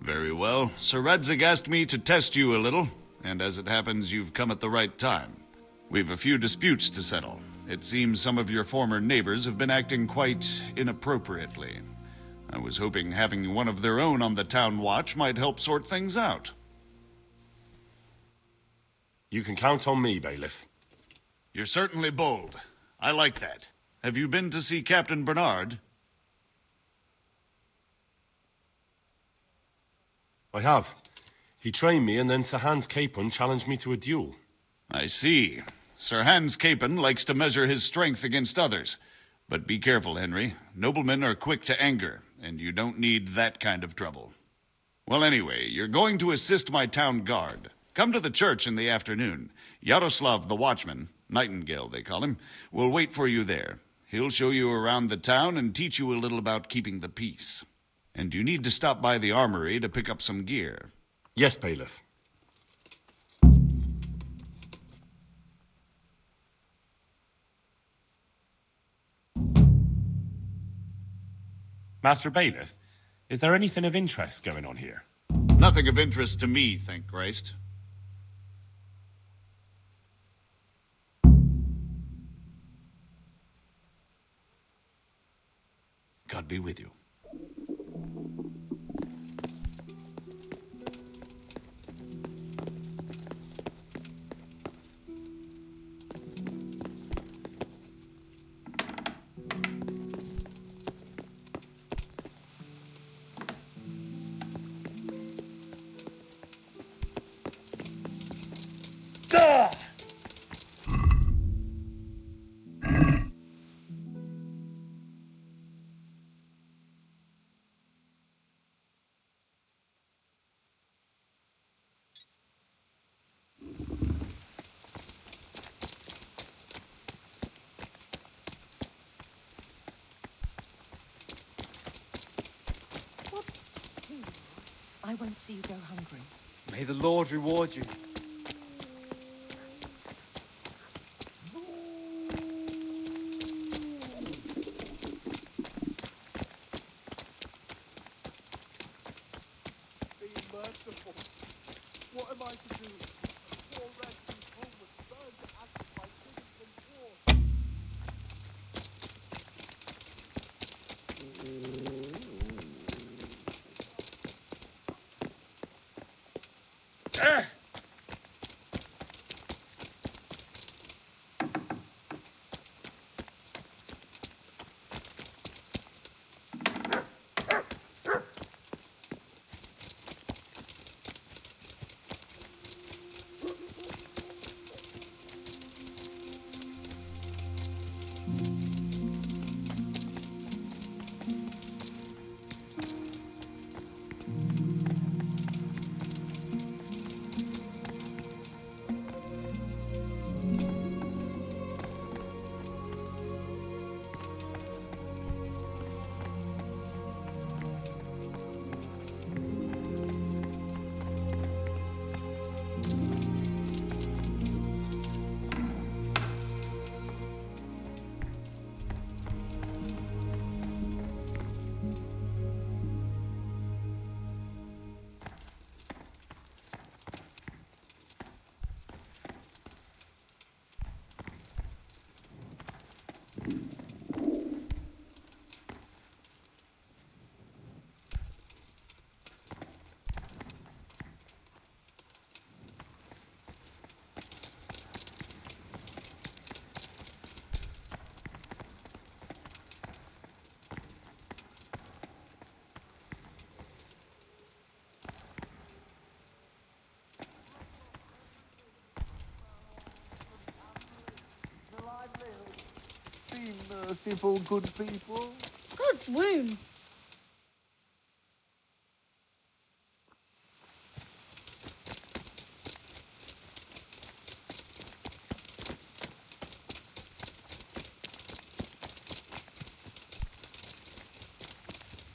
Very well. Sir Radzig asked me to test you a little, and as it happens, you've come at the right time. We've a few disputes to settle. It seems some of your former neighbors have been acting quite inappropriately. I was hoping having one of their own on the town watch might help sort things out. You can count on me, bailiff. You're certainly bold. I like that. Have you been to see Captain Bernard? I have. He trained me, and then Sir Hans Capon challenged me to a duel. I see. Sir Hans Capon likes to measure his strength against others. But be careful, Henry. Noblemen are quick to anger, and you don't need that kind of trouble. Well, anyway, you're going to assist my town guard. Come to the church in the afternoon. Yaroslav the watchman, Nightingale they call him, will wait for you there. He'll show you around the town and teach you a little about keeping the peace. And you need to stop by the armory to pick up some gear. Yes, bailiff. Master Bailiff, is there anything of interest going on here? Nothing of interest to me, thank Christ. God be with you. I won't see you go hungry. May the Lord reward you. Be merciful. What am I to do? Poor Radzig's home was burned to ashes by Sigismund's war. merciful good people. God's wounds.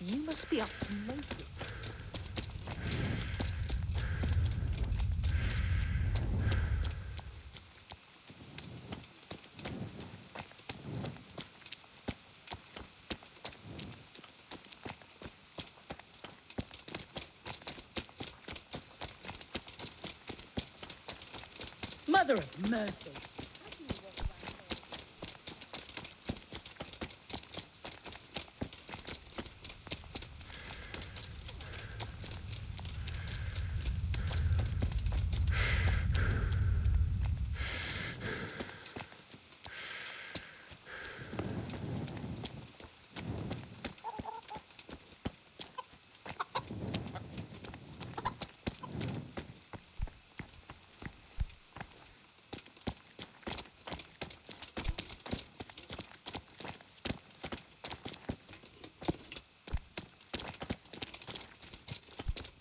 You must be up to no good. Mother of mercy.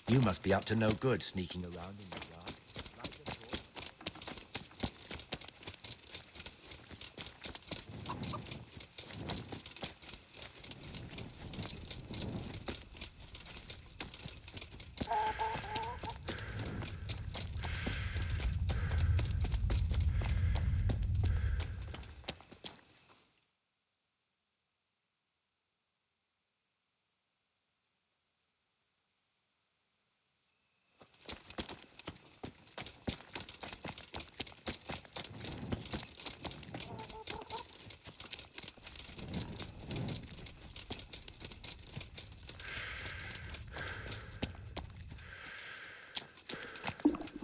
You must be up to no good sneaking around in the dark.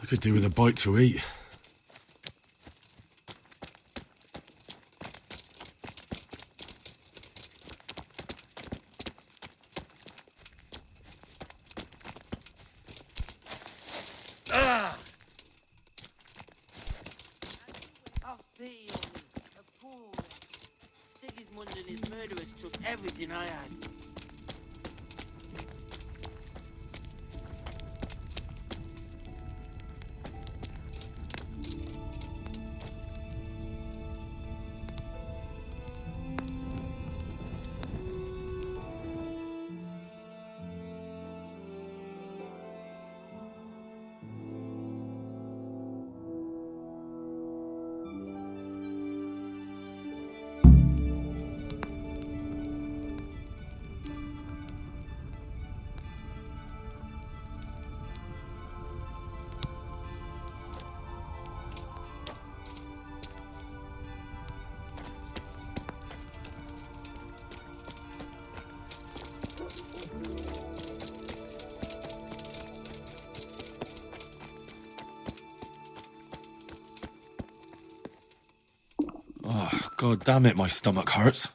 I could do with a bite to eat. Ah! Have pity on me, a poor wretch. Sigismund and his murderers took everything I had. Oh, God damn it, my stomach hurts.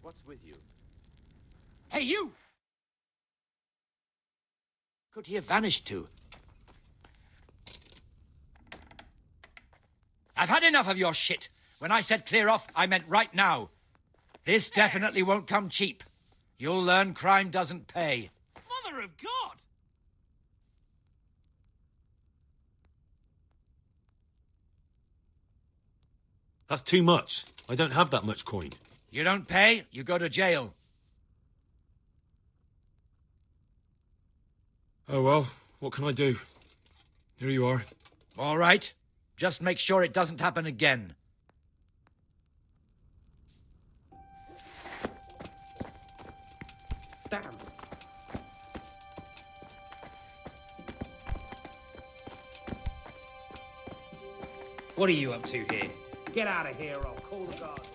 What's with you? Hey, you! Could he have vanished to? I've had enough of your shit. When I said clear off, I meant right now. This definitely won't come cheap. You'll learn crime doesn't pay. Mother of God! That's too much. I don't have that much coin. You don't pay, you go to jail. Oh well, what can I do? Here you are. All right. Just make sure it doesn't happen again. Damn. What are you up to here? Get out of here, or I'll call the guards.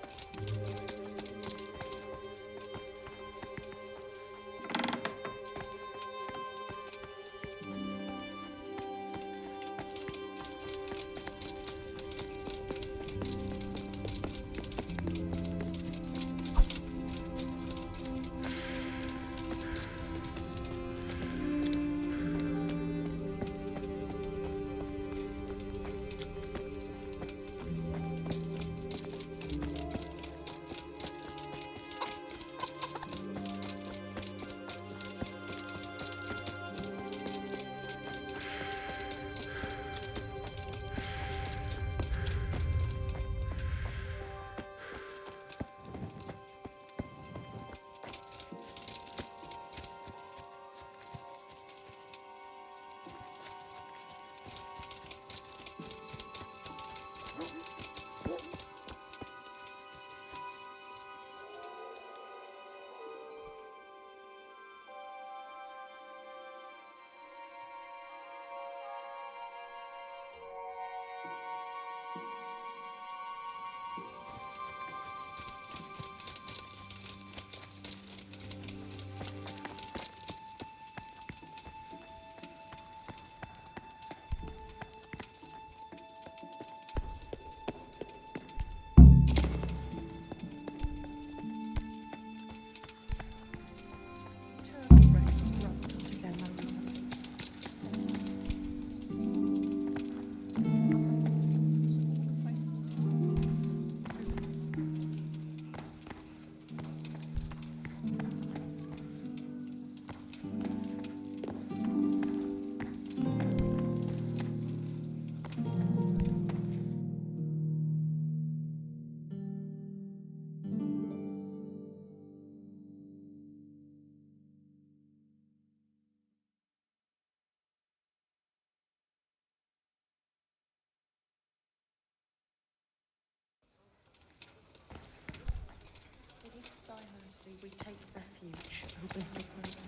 Thy mercy, we take refuge, O blessed Virgin.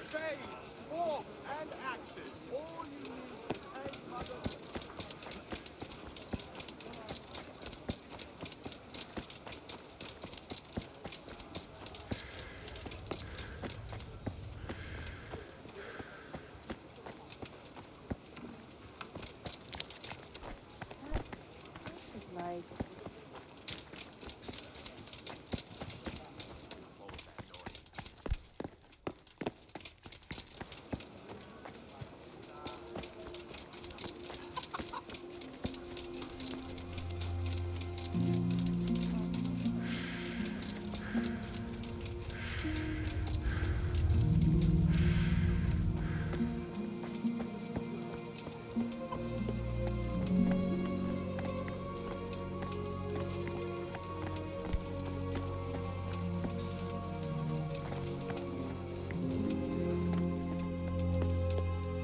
Spades, forks, and axes. All you need to take mother. Like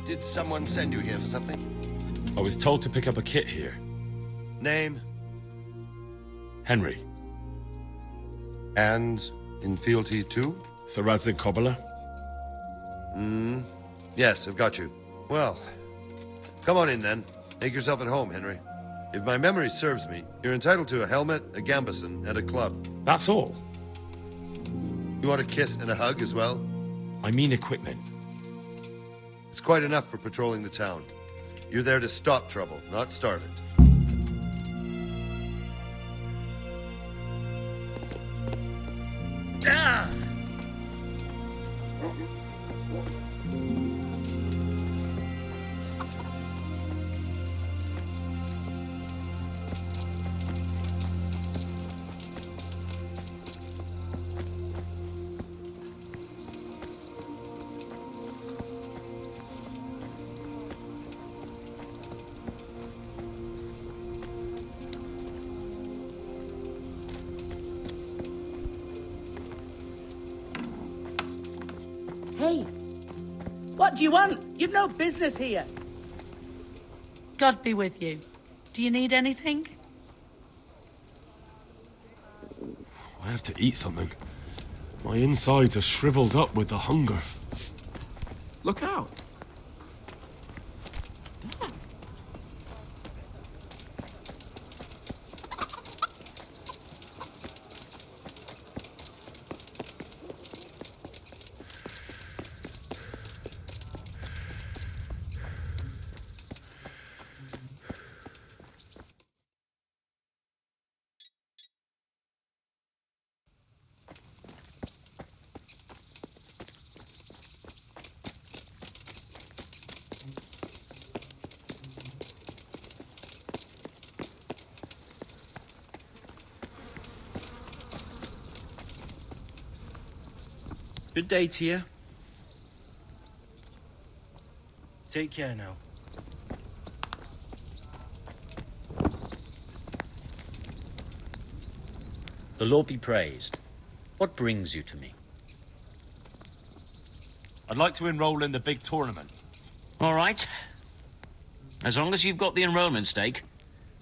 Did someone send you here for something? I was told to pick up a kit here. Name? Henry. And in fealty too? Sir Radzig Cobbler. Yes, I've got you. Well, come on in then. Make yourself at home, Henry. If my memory serves me, you're entitled to a helmet, a gambeson, and a club. That's all. You want a kiss and a hug as well? I mean equipment. It's quite enough for patrolling the town. You're there to stop trouble, not start it. Hey, what do you want? You've no business here. God be with you. Do you need anything? I have to eat something. My insides are shriveled up with the hunger. Look out! Good day to you. Take care now. The Lord be praised. What brings you to me? I'd like to enroll in the big tournament. All right. As long as you've got the enrollment stake,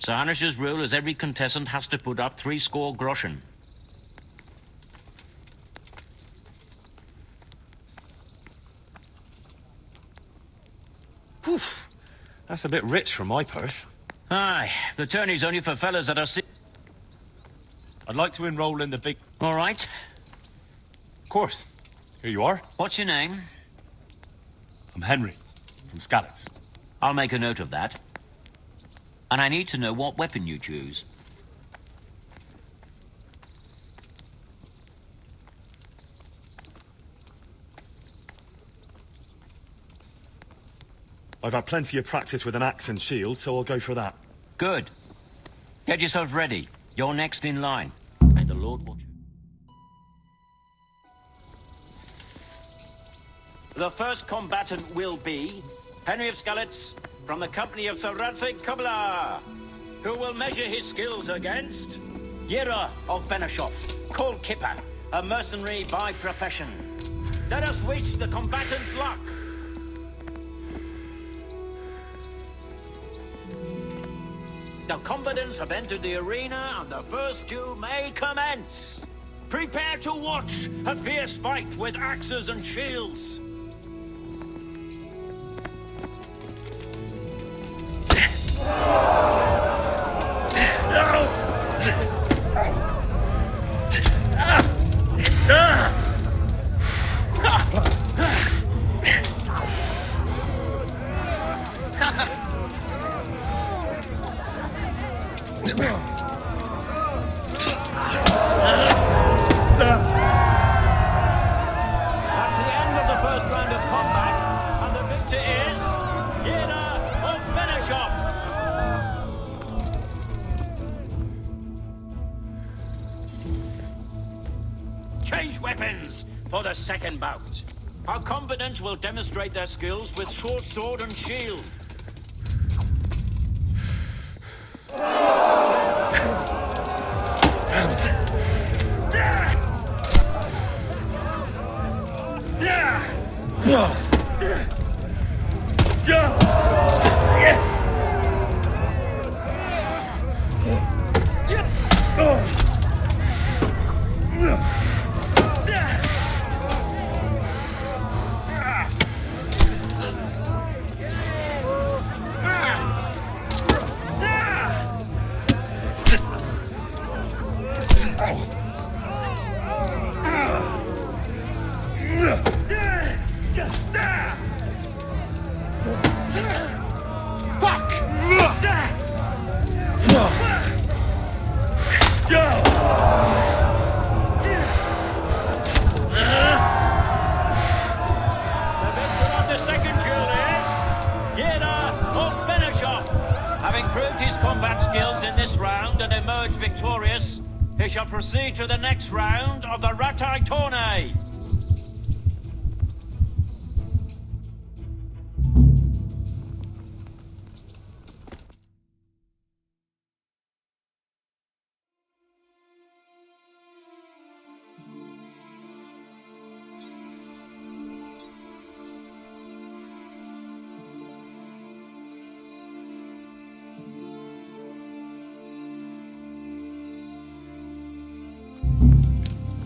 Sir Hanish's rule is every contestant has to put up 60 groschen. Phew. That's a bit rich for my purse. Aye, the tourney's only for fellas that are I'd like to enroll in the big... All right. Of course. Here you are. What's your name? I'm Henry, from Skalitz. I'll make a note of that. And I need to know what weapon you choose. I've had plenty of practice with an axe and shield, so I'll go for that. Good. Get yourselves ready. You're next in line. May the Lord watch you. The first combatant will be Henry of Skalitz from the company of Sir Radzig Kobyla, who will measure his skills against Yira of Benashov, called Kipper, a mercenary by profession. Let us wish the combatants luck. The combatants have entered the arena, and the first duel may commence. Prepare to watch a fierce fight with axes and shields. That's the end of the first round of combat, and the victor is Yira of Benashov. Change weapons for the second bout. Our combatants will demonstrate their skills with short sword and shield. Having proved his combat skills in this round and emerged victorious, he shall proceed to the next round of the Ratai Tourney.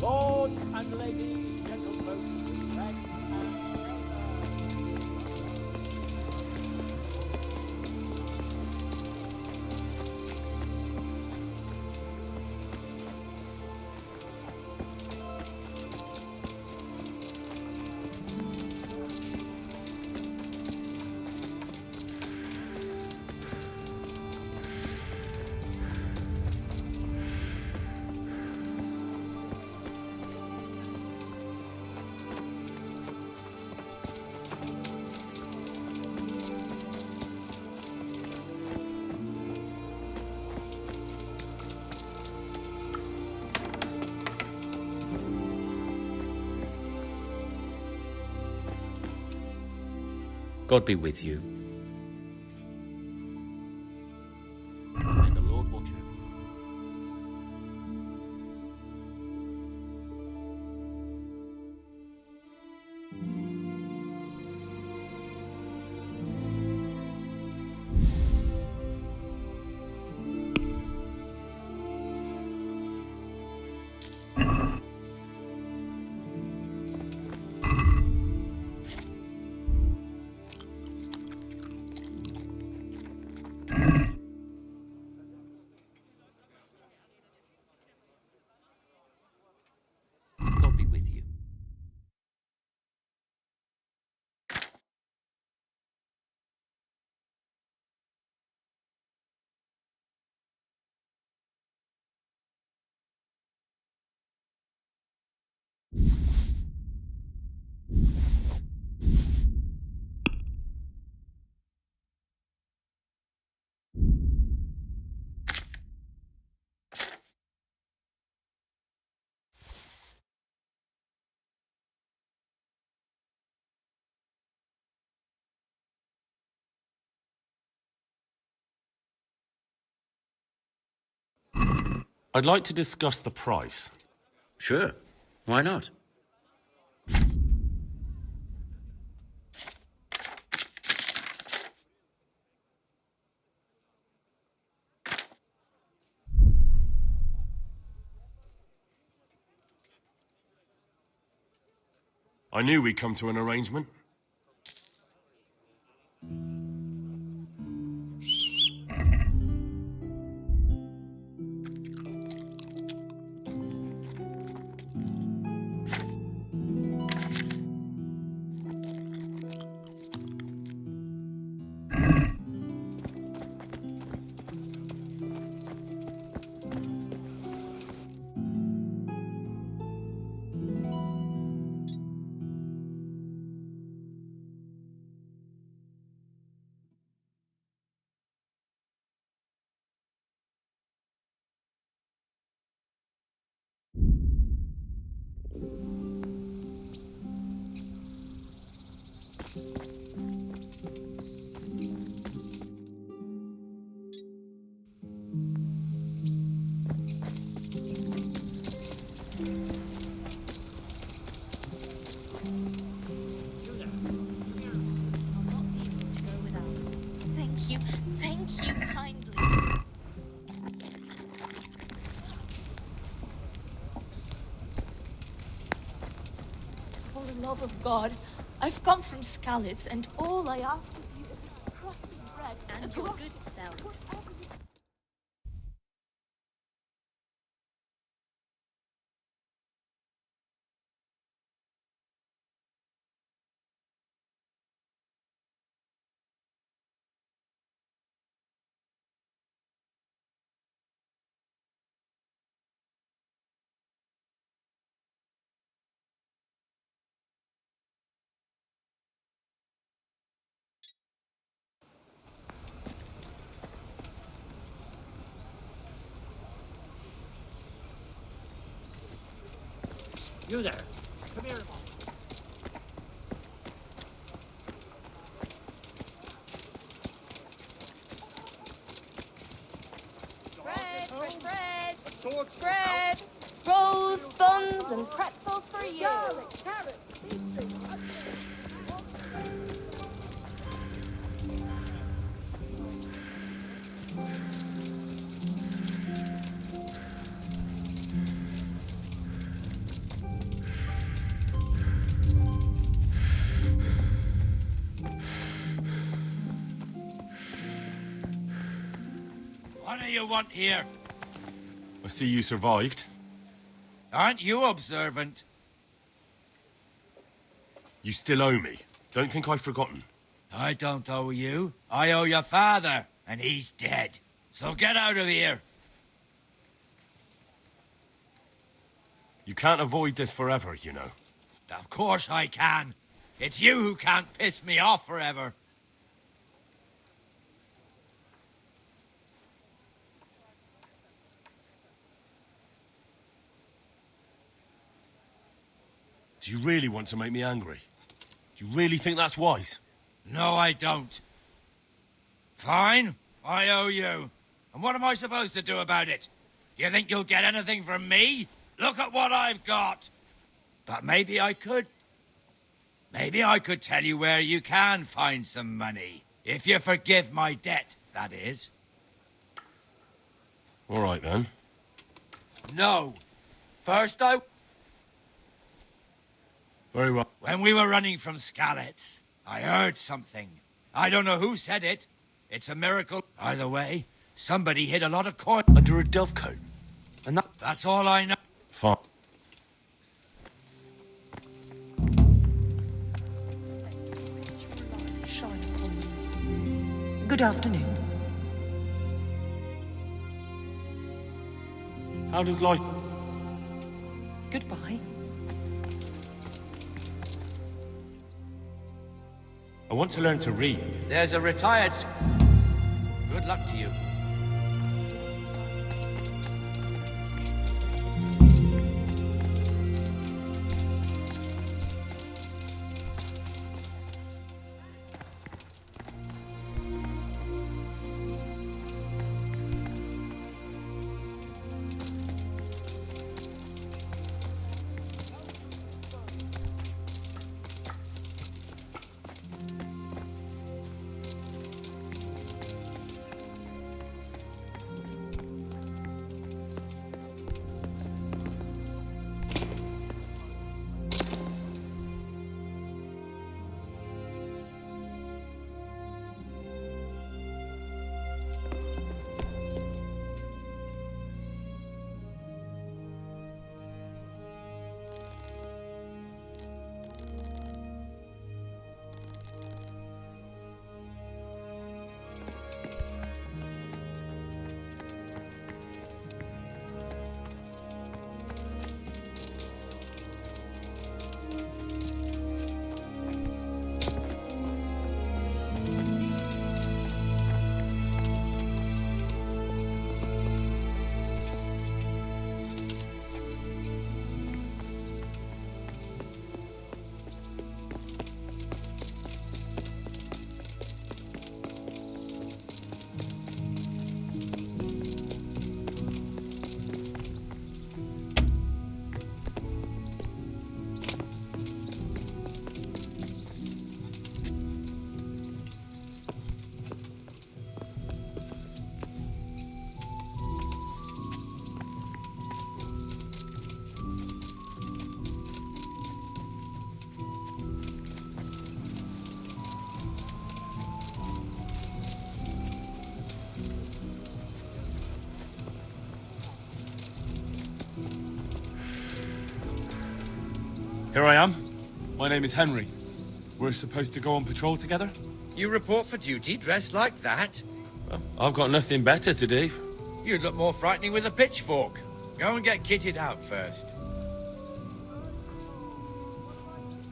Lords and ladies, gentlemen, friends and elders. God be with you. May the Lord watch over you. God be with you. I'd like to discuss the price. Sure. Why not? I knew we'd come to an arrangement. Thank you kindly. For the love of God, I've come from Scalitz, and all I ask of you is a crust of bread and your good self. You there. Come here. Bread, fresh bread. Bread. Rolls, buns, and pretzels for you. What do you want here? I see you survived. Aren't you observant? You still owe me. Don't think I've forgotten. I don't owe you. I owe your father, and he's dead. So get out of here. You can't avoid this forever, you know. Of course I can. It's you who can't piss me off forever. Do you really want to make me angry? Do you really think that's wise? No, I don't. Fine, I owe you. And what am I supposed to do about it? Do you think you'll get anything from me? Look at what I've got. But maybe I could. Maybe I could tell you where you can find some money. If you forgive my debt, that is. All right, then. No. First, Very well. when we were running from Skalitz, I heard something. I don't know who said it. It's a miracle. Either way, somebody hid a lot of coin Under a dovecote. And that's all I know. Fine. Shine upon me. Good afternoon. How does life... Goodbye. I want to learn to read. There's a retired... Good luck to you. Here I am. My name is Henry. We're supposed to go on patrol together? You report for duty dressed like that? Well, I've got nothing better to do. You'd look more frightening with a pitchfork. Go and get kitted out first.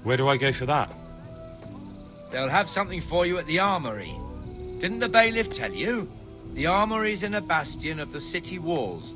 Where do I go for that? They'll have something for you at the armory. Didn't the bailiff tell you? The armory's in a bastion of the city walls.